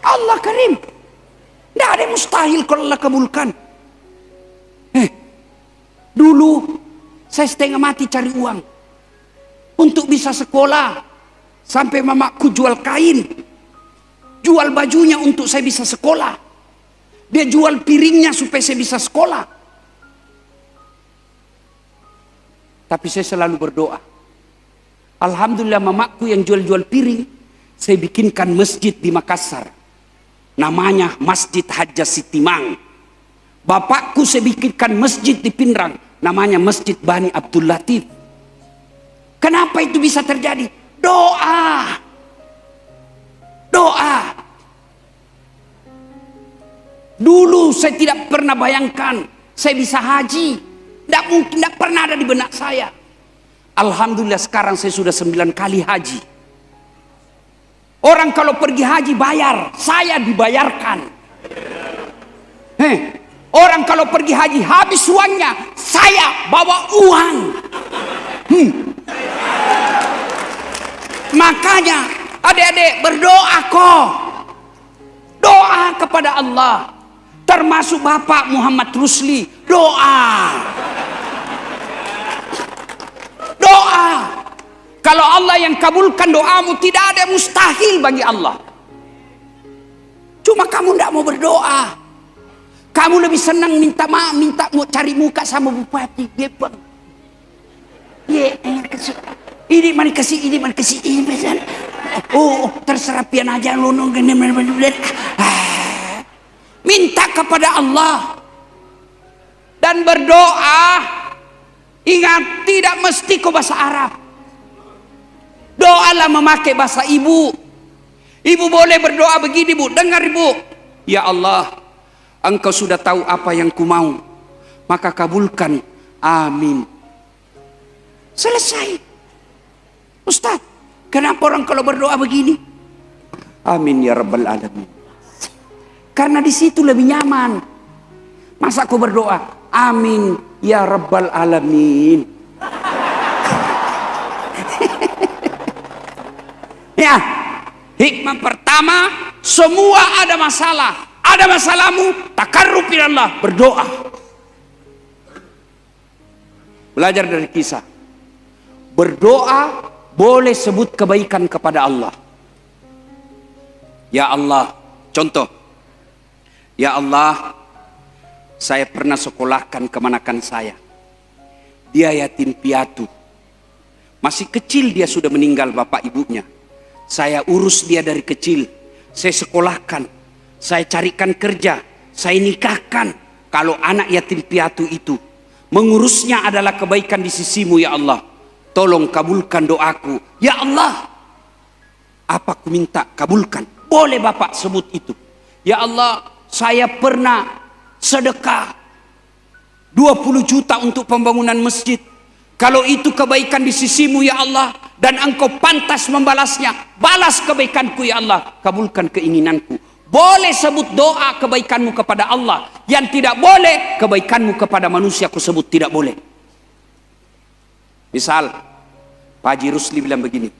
Allah Karim. Tidak ada yang mustahil kalau Allah kabulkan. Dulu saya setengah mati cari uang untuk bisa sekolah. Sampai mamaku jual kain, jual bajunya untuk saya bisa sekolah. Dia jual piringnya supaya saya bisa sekolah. Tapi saya selalu berdoa. Alhamdulillah mamaku yang jual-jual piring, saya bikinkan masjid di Makassar. Namanya Masjid Hajjah Sitimang. Bapakku saya bikinkan masjid di Pinrang. Namanya Masjid Bani Abdul Latif. Kenapa itu bisa terjadi? Doa. Doa. Dulu saya tidak pernah bayangkan saya bisa haji. Tidak mungkin, tidak pernah ada di benak saya. Alhamdulillah sekarang saya sudah 9 kali haji. Orang kalau pergi haji bayar, saya dibayarkan. Orang kalau pergi haji habis uangnya, saya bawa uang. Makanya adik-adik berdoa kok. Doa kepada Allah. Termasuk Bapak Muhammad Rusli, doa. Doa. Kalau Allah yang kabulkan doamu, tidak ada mustahil bagi Allah. Cuma kamu tidak mau berdoa. Kamu lebih senang minta maaf, minta mau cari muka sama bupati. Gepeng. Ini mana kasih, ini mana kasih, ini benar. Oh, terserah pian aja lu. Minta kepada Allah dan berdoa. Ingat, tidak mesti kau bahasa Arab. Doalah memakai bahasa ibu. Ibu boleh berdoa begini, Bu. Dengar, Ibu. Ya Allah, Engkau sudah tahu apa yang ku mau, maka kabulkan. Amin. Selesai. Ustaz, kenapa orang kalau berdoa begini? Amin ya Rabbal Alamin. Karena di situ lebih nyaman. Masa kau berdoa, amin ya Rabbal Alamin. Ya, hikmah pertama, semua ada masalah. Ada masalahmu, takarrub ila Allah, berdoa. Belajar dari kisah. Berdoa boleh sebut kebaikan kepada Allah. Ya Allah, contoh. Ya Allah, saya pernah sekolahkan kemanakan saya. Dia yatim piatu. Masih kecil dia sudah meninggal bapak ibunya. Saya urus dia dari kecil. Saya sekolahkan. Saya carikan kerja. Saya nikahkan. Kalau anak yatim piatu itu, mengurusnya adalah kebaikan di sisimu ya Allah. Tolong kabulkan doaku. Ya Allah, apa ku minta kabulkan. Boleh bapak sebut itu. Ya Allah, saya pernah sedekah 20 juta untuk pembangunan masjid. Kalau itu kebaikan di sisimu ya Allah, dan engkau pantas membalasnya, balas kebaikanku ya Allah, kabulkan keinginanku. Boleh sebut doa kebaikanmu kepada Allah. Yang tidak boleh, kebaikanmu kepada manusia ku sebut tidak boleh. Misal Pak Haji Rusli bilang begini,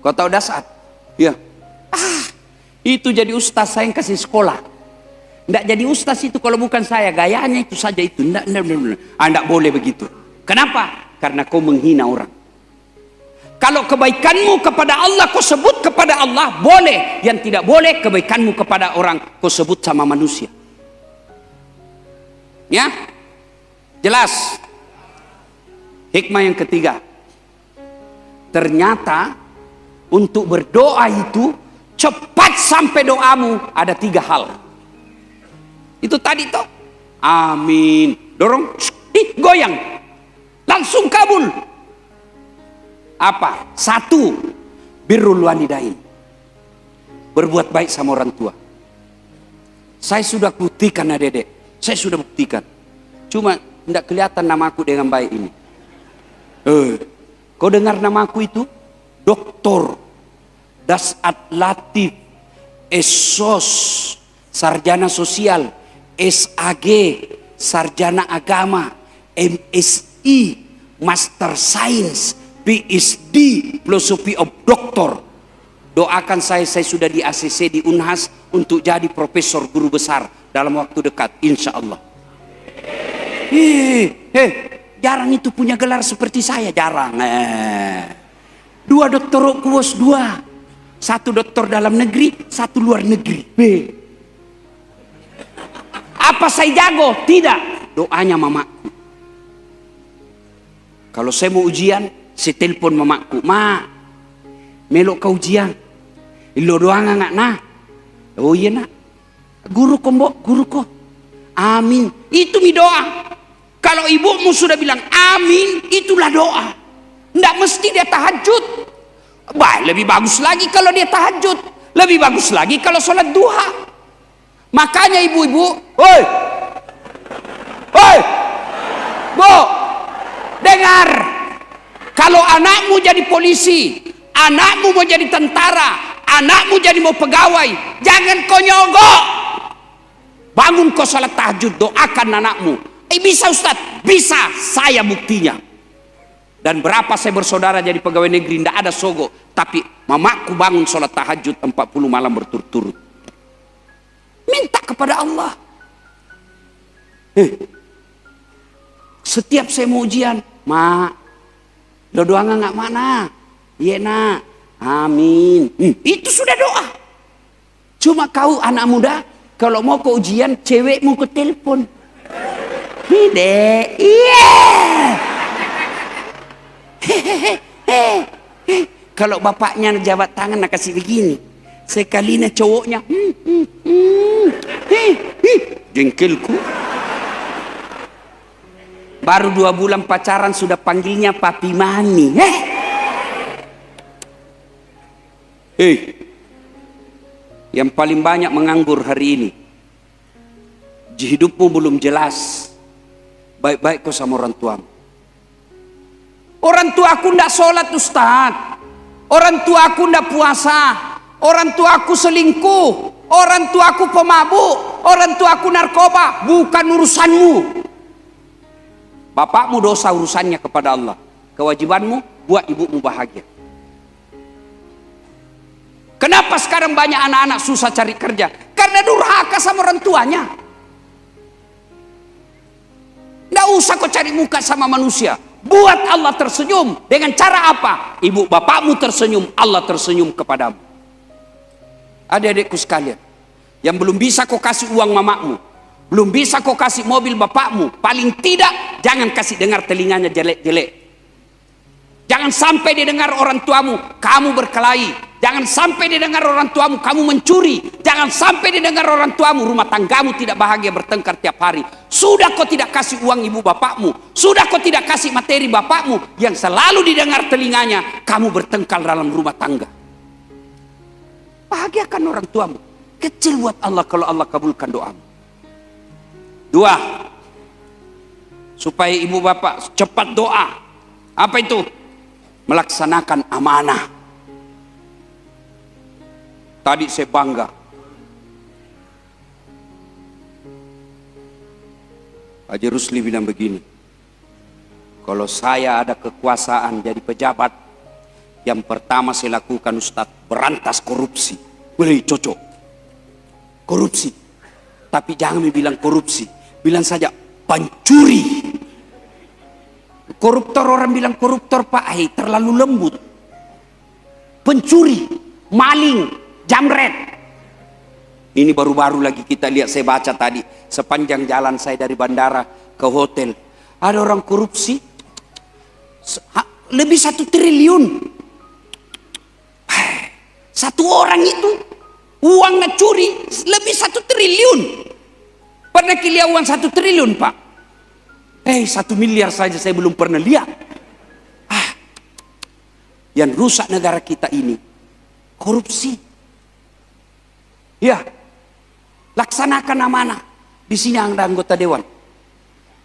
kau tahu Dasat? Ya. Itu jadi ustaz saya yang kasih sekolah. Tidak jadi ustaz itu kalau bukan saya, gayanya itu saja itu. Tidak boleh begitu. Kenapa? Karena kau menghina orang. Kalau kebaikanmu kepada Allah kau sebut kepada Allah, boleh. Yang tidak boleh, kebaikanmu kepada orang kau sebut sama manusia. Ya? Jelas? Hikmah yang ketiga. Ternyata untuk berdoa itu cepat sampai doamu ada 3 hal. Itu tadi toh. Amin. Dorong, goyang. Langsung kabul. Apa? 1, birrul walidain. Berbuat baik sama orang tua. Saya sudah buktikan adek-adek. Saya sudah buktikan. Cuma tidak kelihatan namaku dengan baik ini. Kau dengar namaku itu? Doktor Dasat Latif Esos, sarjana sosial, SAG, sarjana agama, MSI, Master Science, PhD, Philosophy of Doctor. Doakan saya sudah di ACC di Unhas untuk jadi profesor guru besar dalam waktu dekat, insya Allah. Jarang itu punya gelar seperti saya, jarang. 2 doktor kuos 2. 1 doktor dalam negeri, 1 luar negeri. Apa saya jago? Tidak. Doanya mamaku. Kalau saya mau ujian, saya telepon mamaku. Ma, melok kau ujian. Ilo doang nggak nah? Oh iya nak. Guru ko mbok, guru ko. Amin. Itu mi doa. Kalau ibumu sudah bilang amin, itulah doa. Tidak mesti dia tahajud. Lebih bagus lagi kalau dia tahajud. Lebih bagus lagi kalau sholat duha. Makanya ibu-ibu, oi, Bu, dengar. Kalau anakmu jadi polisi, anakmu mau jadi tentara, anakmu jadi mau pegawai, jangan kau nyogok. Bangun kau sholat tahajud, doakan anakmu. Bisa Ustaz? Bisa, saya buktinya. Dan berapa saya bersaudara jadi pegawai negeri, tidak ada sogok. Tapi mamaku bangun sholat tahajud 40 malam berturut-turut. Minta kepada Allah. Setiap saya mau ujian, Ma, lo doa nggak mana? Iya nak, amin. Itu sudah doa. Cuma kau anak muda, kalau mau ke ujian, cewekmu ke telepon. Dek, iya. Kalau bapaknya jabat tangan nak kasih begini, sekalinya cowoknya, jengkelku. Baru 2 bulan pacaran sudah panggilnya papi mami. Yang paling banyak menganggur hari ini, hidupmu belum jelas. Baik-baik kau sama orang tuamu. Orang tua aku ndak sholat Ustaz. Orang tua aku ndak puasa. Orang tua aku selingkuh. Orang tua aku pemabuk. Orang tua aku narkoba. Bukan urusanmu. Bapakmu dosa urusannya kepada Allah. Kewajibanmu buat ibumu bahagia. Kenapa sekarang banyak anak-anak susah cari kerja? Karena durhaka sama orang tuanya. Nggak usah kau cari muka sama manusia. Buat Allah tersenyum. Dengan cara apa? Ibu bapakmu tersenyum, Allah tersenyum kepadamu. Adik-adikku sekalian, yang belum bisa kau kasih uang mamamu, belum bisa kau kasih mobil bapakmu, paling tidak jangan kasih dengar telinganya jelek-jelek. Jangan sampai didengar orang tuamu kamu berkelahi. Jangan sampai didengar orang tuamu kamu mencuri. Jangan sampai didengar orang tuamu rumah tanggamu tidak bahagia, bertengkar tiap hari. Sudah kau tidak kasih uang ibu bapakmu, sudah kau tidak kasih materi bapakmu, yang selalu didengar telinganya kamu bertengkar dalam rumah tangga. Bahagiakan orang tuamu. Kecil buat Allah kalau Allah kabulkan doamu. 2, supaya ibu bapak cepat doa. Apa itu? Melaksanakan amanah. Tadi saya bangga. Haji Rusli bilang begini, kalau saya ada kekuasaan jadi pejabat, yang pertama saya lakukan Ustadz, berantas korupsi. Boleh cocok. Korupsi. Tapi jangan bilang korupsi. Bilang saja pencuri. Koruptor, orang bilang koruptor Pak, terlalu lembut. Pencuri, maling, jamret. Ini baru-baru lagi kita lihat, saya baca tadi sepanjang jalan saya dari bandara ke hotel, ada orang korupsi lebih 1 triliun. Satu orang itu uangnya curi lebih 1 triliun. Pernah lihat uang 1 triliun Pak? 1 miliar saja saya belum pernah lihat. Yang rusak negara kita ini korupsi. Ya, laksanakan amanah. Di sini ada anggota dewan.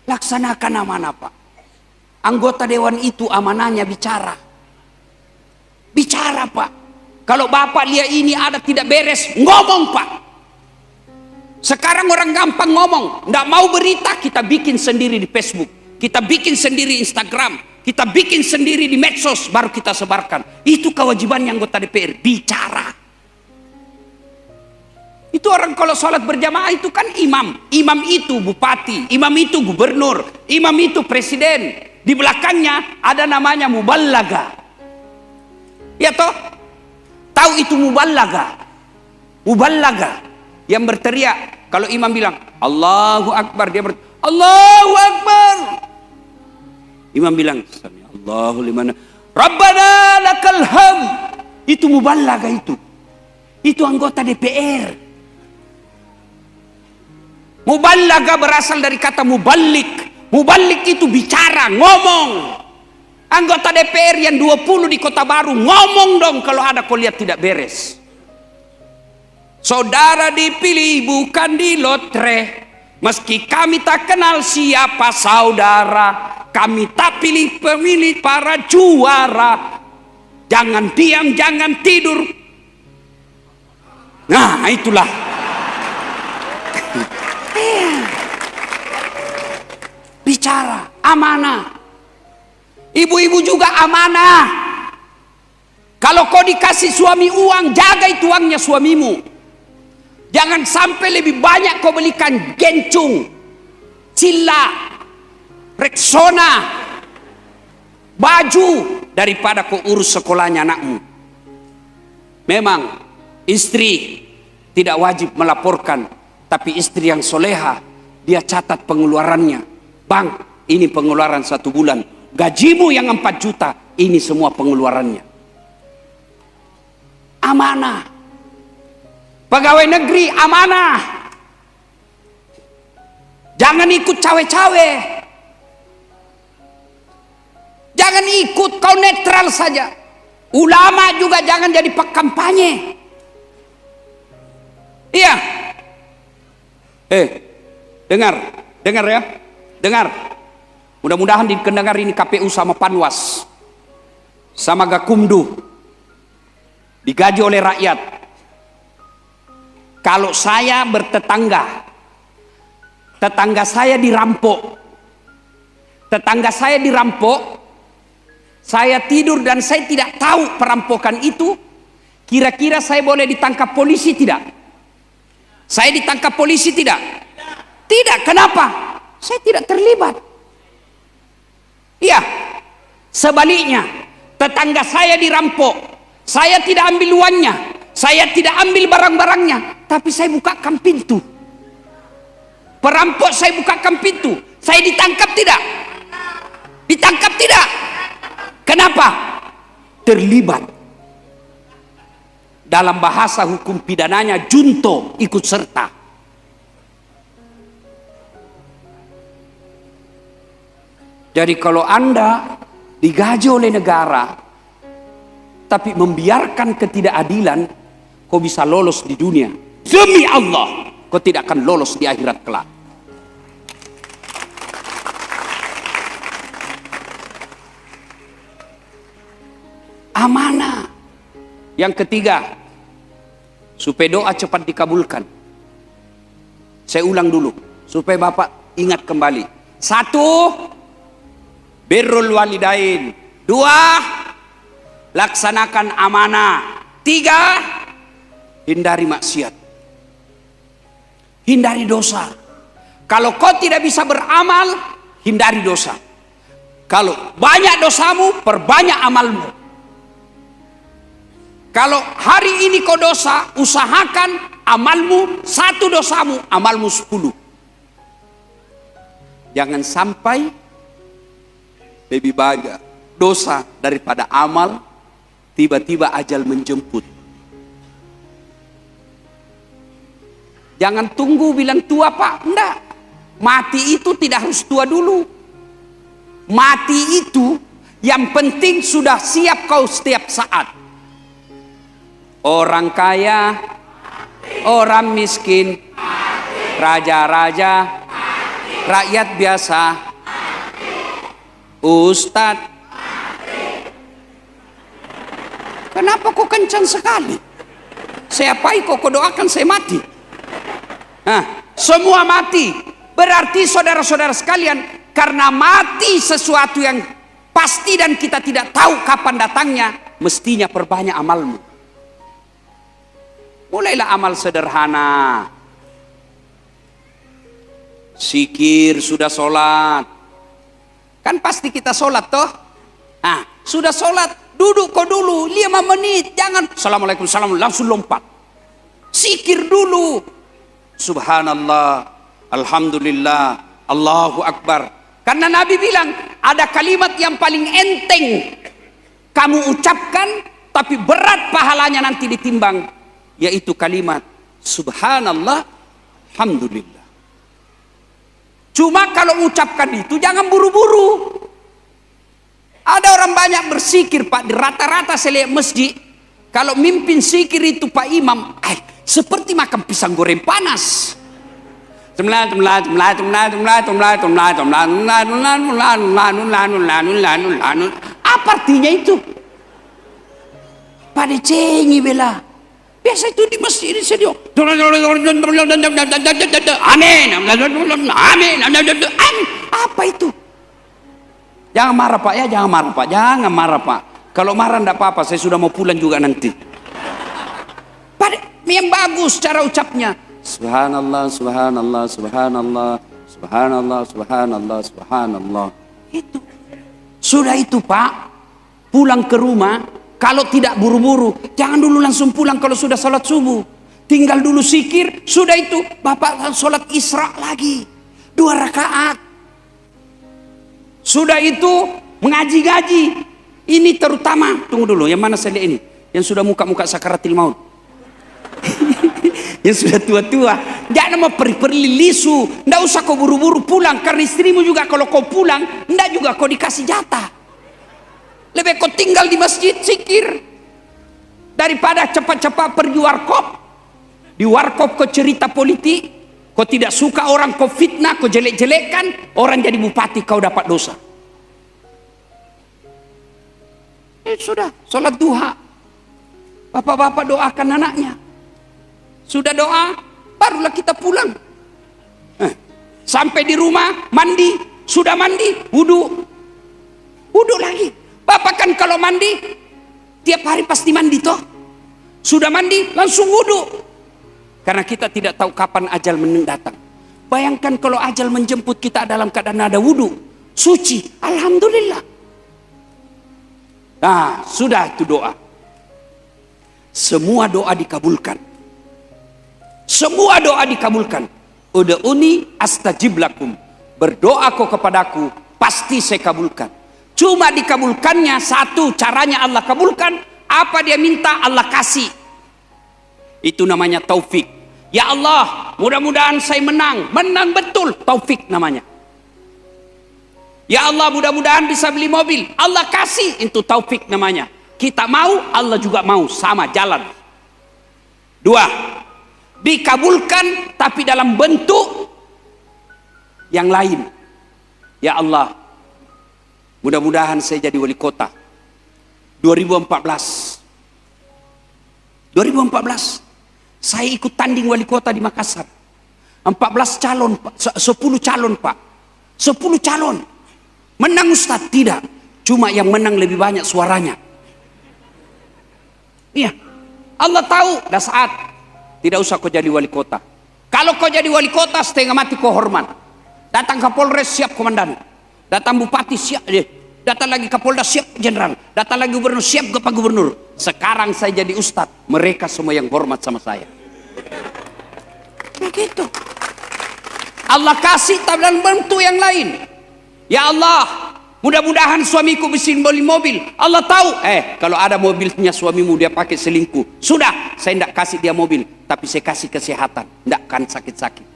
Laksanakan amanah Pak. Anggota dewan itu amanahnya bicara. Bicara Pak. Kalau Bapak lihat ini ada tidak beres, ngomong Pak. Sekarang orang gampang ngomong, nggak mau berita, kita bikin sendiri di Facebook, kita bikin sendiri Instagram, kita bikin sendiri di medsos, baru kita sebarkan. Itu kewajibannya anggota DPR, bicara. Itu orang kalau sholat berjamaah itu kan imam, imam itu bupati, imam itu gubernur, imam itu presiden. Di belakangnya ada namanya muballaga. Ya toh? Tahu itu muballaga? Muballaga. Yang berteriak, kalau imam bilang Allahu Akbar, dia Allahu Akbar. Imam bilang Sami Allahu liman Rabbana lakal hamd. Itu muballaga itu. Itu anggota DPR. Muballaga berasal dari kata muballik. Muballik itu bicara, ngomong. Anggota DPR yang 20 di Kota Baru ngomong dong kalau ada kau lihat tidak beres. Saudara dipilih bukan di lotre. Meski kami tak kenal siapa saudara, kami tak pilih pemilih para juara. Jangan diam, jangan tidur. Nah itulah. Bicara, amanah. Ibu-ibu juga amanah. Kalau kau dikasih suami uang, jaga itu uangnya suamimu. Jangan sampai lebih banyak kau belikan gencung, cilla, Rexona, baju daripada kau urus sekolahnya anakmu. Memang istri tidak wajib melaporkan. Tapi istri yang soleha, dia catat pengeluarannya. Bang, ini pengeluaran 1 bulan. Gajimu yang 4 juta, ini semua pengeluarannya. Amanah. Pegawai negeri amanah. Jangan ikut cawe-cawe. Jangan ikut, kau netral saja. Ulama juga jangan jadi pekampanye. Iya. Dengar ya. Dengar. Mudah-mudahan didengar ini KPU sama Panwas. Sama Gakumdu. Digaji oleh rakyat. Kalau saya bertetangga, tetangga saya dirampok, saya tidur dan saya tidak tahu perampokan itu, kira-kira saya boleh ditangkap polisi tidak? Saya ditangkap polisi tidak? Tidak, kenapa? Saya tidak terlibat. Iya, sebaliknya, tetangga saya dirampok, saya tidak ambil uangnya, saya tidak ambil barang-barangnya, tapi saya bukakan pintu. Perampok saya bukakan pintu, saya ditangkap tidak? Ditangkap tidak? Kenapa? Terlibat. Dalam bahasa hukum pidananya junto, ikut serta. Jadi kalau Anda digaji oleh negara tapi membiarkan ketidakadilan, kau bisa lolos di dunia. Demi Allah, kau tidak akan lolos di akhirat kelak. Amanah. Yang ketiga, supaya doa cepat dikabulkan. Saya ulang dulu, supaya Bapak ingat kembali. 1, birrul walidain. 2, laksanakan amanah. 3, hindari maksiat. Hindari dosa. Kalau kau tidak bisa beramal, hindari dosa. Kalau banyak dosamu, perbanyak amalmu. Kalau hari ini kau dosa, usahakan amalmu 1 dosamu, amalmu 10. Jangan sampai lebih banyak dosa daripada amal, tiba-tiba ajal menjemput. Jangan tunggu bilang tua Pak, enggak. Mati itu tidak harus tua dulu. Mati itu yang penting sudah siap kau setiap saat. Orang kaya, orang miskin, raja-raja, rakyat biasa, ustadz. Kenapa kok kencang sekali? Saya apai kok doakan saya mati? Nah, semua mati. Berarti saudara-saudara sekalian, karena mati sesuatu yang pasti dan kita tidak tahu kapan datangnya, mestinya perbanyak amalmu. Mulailah amal sederhana. Zikir, sudah sholat. Kan pasti kita sholat toh. Nah, sudah sholat, duduk kau dulu 5 menit. Jangan assalamualaikum, salam, langsung lompat. Zikir dulu. Subhanallah, alhamdulillah, Allahu Akbar. Karena Nabi bilang, ada kalimat yang paling enteng kamu ucapkan, tapi berat pahalanya nanti ditimbang. Yaitu kalimat subhanallah, alhamdulillah. Cuma kalau ucapkan itu jangan buru-buru. Ada orang banyak berzikir Pak, di rata-rata saya lihat masjid, kalau mimpin zikir itu Pak Imam, seperti makan pisang goreng panas. Apa artinya itu? Pada cengi bela. Biasa itu di masjid ini sedia. Amin. Amin. Apa itu? Jangan marah Pak ya, jangan marah Pak. Jangan marah Pak. Kalau marah enggak apa-apa, saya sudah mau pulang juga nanti. Pada yang bagus cara ucapnya. Subhanallah, subhanallah, subhanallah, subhanallah, subhanallah, subhanallah. Itu. Sudah itu Pak, pulang ke rumah. Kalau tidak buru-buru, jangan dulu langsung pulang kalau sudah sholat subuh. tinggal dulu zikir, sudah itu Bapak sholat Isra lagi 2 rakaat. Sudah itu mengaji-ngaji. Ini terutama, tunggu dulu, yang mana saya lihat ini? Yang sudah muka-muka sakaratil maut. Yang sudah tua-tua. Jangan mau peri-peri lisu. Nggak usah kau buru-buru pulang. Karena istrimu juga kalau kau pulang, nggak juga kau dikasih jatah. Lebih kau tinggal di masjid zikir. Daripada cepat-cepat pergi warkop. Di warkop kau cerita politik. Kau tidak suka orang kau fitnah, kau jelek-jelekkan. Orang jadi bupati kau dapat dosa. Sudah, sholat duha. Bapak-bapak doakan anaknya. Sudah doa, barulah kita pulang. Sampai di rumah, mandi. Sudah mandi, wudhu. Wudhu lagi. Bapak kan kalau mandi, tiap hari pasti mandi toh. Sudah mandi, langsung wudhu. Karena kita tidak tahu kapan ajal datang. Bayangkan kalau ajal menjemput kita dalam keadaan ada wudhu. Suci, alhamdulillah. Nah, sudah itu doa. Semua doa dikabulkan. Semua doa dikabulkan. Ud'uni astajib lakum. Berdoa kau kepadaku, pasti saya kabulkan. Cuma dikabulkannya satu, caranya Allah kabulkan. Apa dia minta, Allah kasih. Itu namanya taufik. Ya Allah, mudah-mudahan saya menang. Menang betul, taufik namanya. Ya Allah, mudah-mudahan bisa beli mobil. Allah kasih, itu taufik namanya. Kita mau, Allah juga mau, sama jalan. 2, dikabulkan tapi dalam bentuk yang lain. Ya Allah, mudah-mudahan saya jadi wali kota. 2014 saya ikut tanding wali kota di Makassar. 14 calon, 10 calon Pak. 10 calon. Menang Ustadz? Tidak. Cuma yang menang lebih banyak suaranya. Iya. Allah tahu dah saat. Tidak usah kau jadi wali kota. Kalau kau jadi wali kota, setengah mati kau hormat. Datang Kapolres, siap komandan. Datang bupati, siap. Datang lagi Kapolda, siap jenderal. Datang lagi gubernur, siap Pak Gubernur. Sekarang saya jadi ustadz, mereka semua yang hormat sama saya. Begitu. Allah kasih tapi dalam bentuk yang lain. Ya Allah, mudah-mudahan suamiku bisa beli mobil. Allah tahu, kalau ada mobilnya suamimu dia pakai selingkuh. Sudah, saya tidak kasih dia mobil, tapi saya kasih kesehatan, tidak akan sakit-sakit.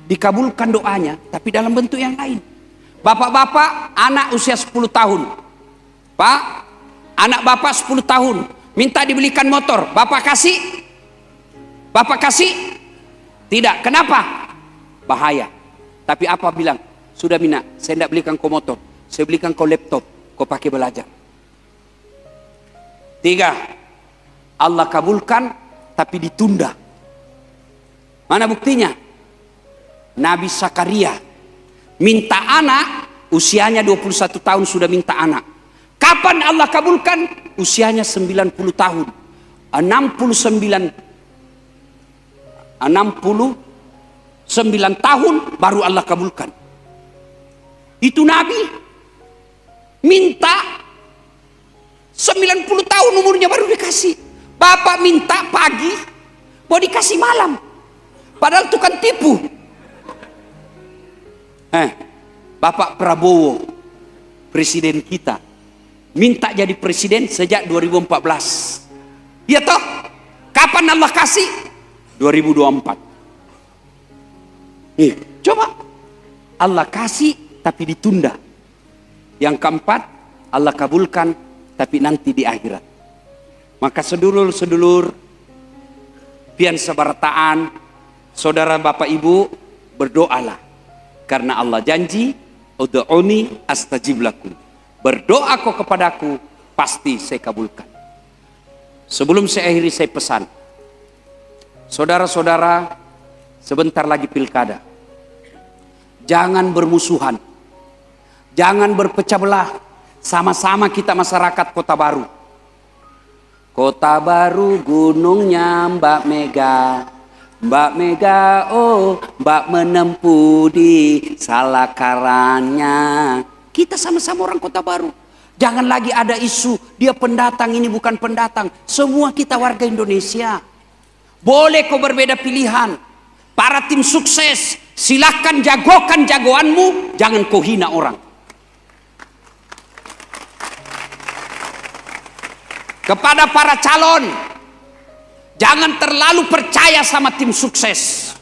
Dikabulkan doanya, tapi dalam bentuk yang lain. Bapak-bapak, anak usia 10 tahun. Pak, anak bapak 10 tahun, minta dibelikan motor. Bapak kasih? Bapak kasih? Tidak. Kenapa? Bahaya. Tapi apa bilang? Sudah Mina, saya tidak belikan kau motor. Saya belikan kau laptop. Kau pakai belajar. 3, Allah kabulkan, tapi ditunda. Mana buktinya? Nabi Zakaria minta anak, usianya 21 tahun sudah minta anak. Kapan Allah kabulkan? Usianya 90 tahun. 69 tahun baru Allah kabulkan. Itu Nabi minta 90 tahun umurnya baru dikasih. Bapak minta pagi mau dikasih malam. Padahal itu kan tipu. Bapak Prabowo, presiden kita, minta jadi presiden sejak 2014. Ya toh? Kapan Allah kasih? 2024. Nih, coba. Allah kasih tapi ditunda. Yang keempat, Allah kabulkan tapi nanti di akhirat. Maka sedulur-sedulur pian sebarataan, saudara bapak ibu, berdoalah. Karena Allah janji, ud'uni astajib lakum. Berdoa kau kepadaku, pasti saya kabulkan. Sebelum saya akhiri, saya pesan. Saudara-saudara, sebentar lagi pilkada. Jangan bermusuhan. Jangan berpecah belah. Sama-sama kita masyarakat Kota Baru. Kota Baru gunungnya Mbak Mega. Mbak Mega, oh Mbak menempuh di salakarannya. Kita sama-sama orang Kota Baru. Jangan lagi ada isu dia pendatang, ini bukan pendatang. Semua kita warga Indonesia. Boleh kau berbeda pilihan. Para tim sukses, silakan jagokan jagoanmu, jangan kau hina orang. Kepada para calon, jangan terlalu percaya sama tim sukses.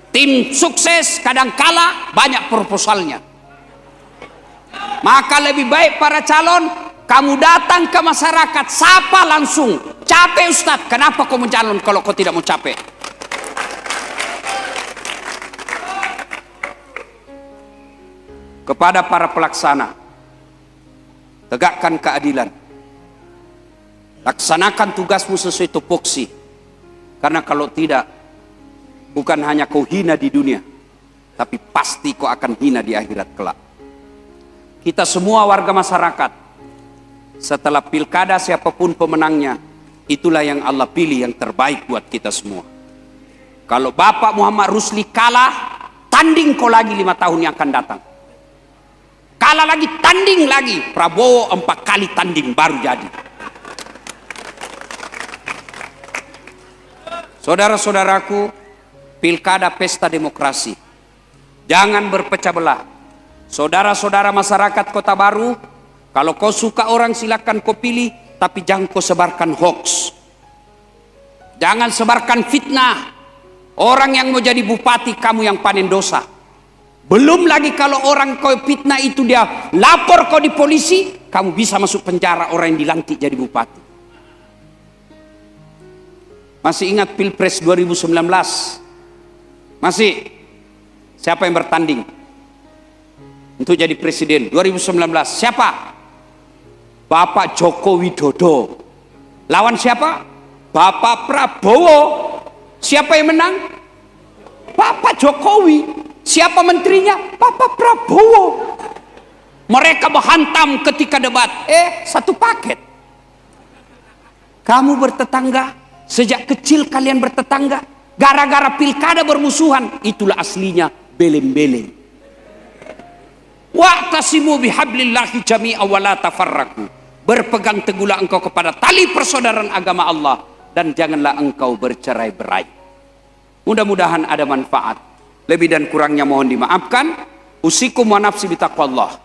Tim sukses kadangkala banyak proposalnya. Maka lebih baik para calon, kamu datang ke masyarakat, sapa langsung. Capek Ustadz, kenapa kau mencalon kalau kau tidak mau capek? Kepada para pelaksana, tegakkan keadilan. Laksanakan tugasmu sesuai tupoksi. Karena kalau tidak, bukan hanya kau hina di dunia, tapi pasti kau akan hina di akhirat kelak. Kita semua warga masyarakat, setelah pilkada siapapun pemenangnya, itulah yang Allah pilih yang terbaik buat kita semua. Kalau Bapak Muhammad Rusli kalah, tanding kau lagi 5 tahun yang akan datang. Kalah lagi, tanding lagi. Prabowo 4 kali tanding baru jadi. Saudara-saudaraku, pilkada pesta demokrasi. Jangan berpecah belah. Saudara-saudara masyarakat Kota Baru, kalau kau suka orang silakan kau pilih, tapi jangan kau sebarkan hoax. Jangan sebarkan fitnah. Orang yang mau jadi bupati, kamu yang panen dosa. Belum lagi kalau orang kau fitnah itu dia lapor kau di polisi, kamu bisa masuk penjara orang yang dilantik jadi bupati. Masih ingat Pilpres 2019? Masih? Siapa yang bertanding untuk jadi presiden 2019? Siapa? Bapak Joko Widodo. Lawan siapa? Bapak Prabowo. Siapa yang menang? Bapak Jokowi. Siapa menterinya? Bapak Prabowo. Mereka menghantam ketika debat. Satu paket. Kamu bertetangga, sejak kecil kalian bertetangga. Gara-gara pilkada bermusuhan. Itulah aslinya beleng-beleng. Wa'tasimu bihablillahi jami'a wa la tafarraqu. Berpegang teguhlah engkau kepada tali persaudaraan agama Allah, dan janganlah engkau bercerai-berai. Mudah-mudahan ada manfaat. Lebih dan kurangnya mohon dimaafkan. Usikum wa nafsi bitaqwallah.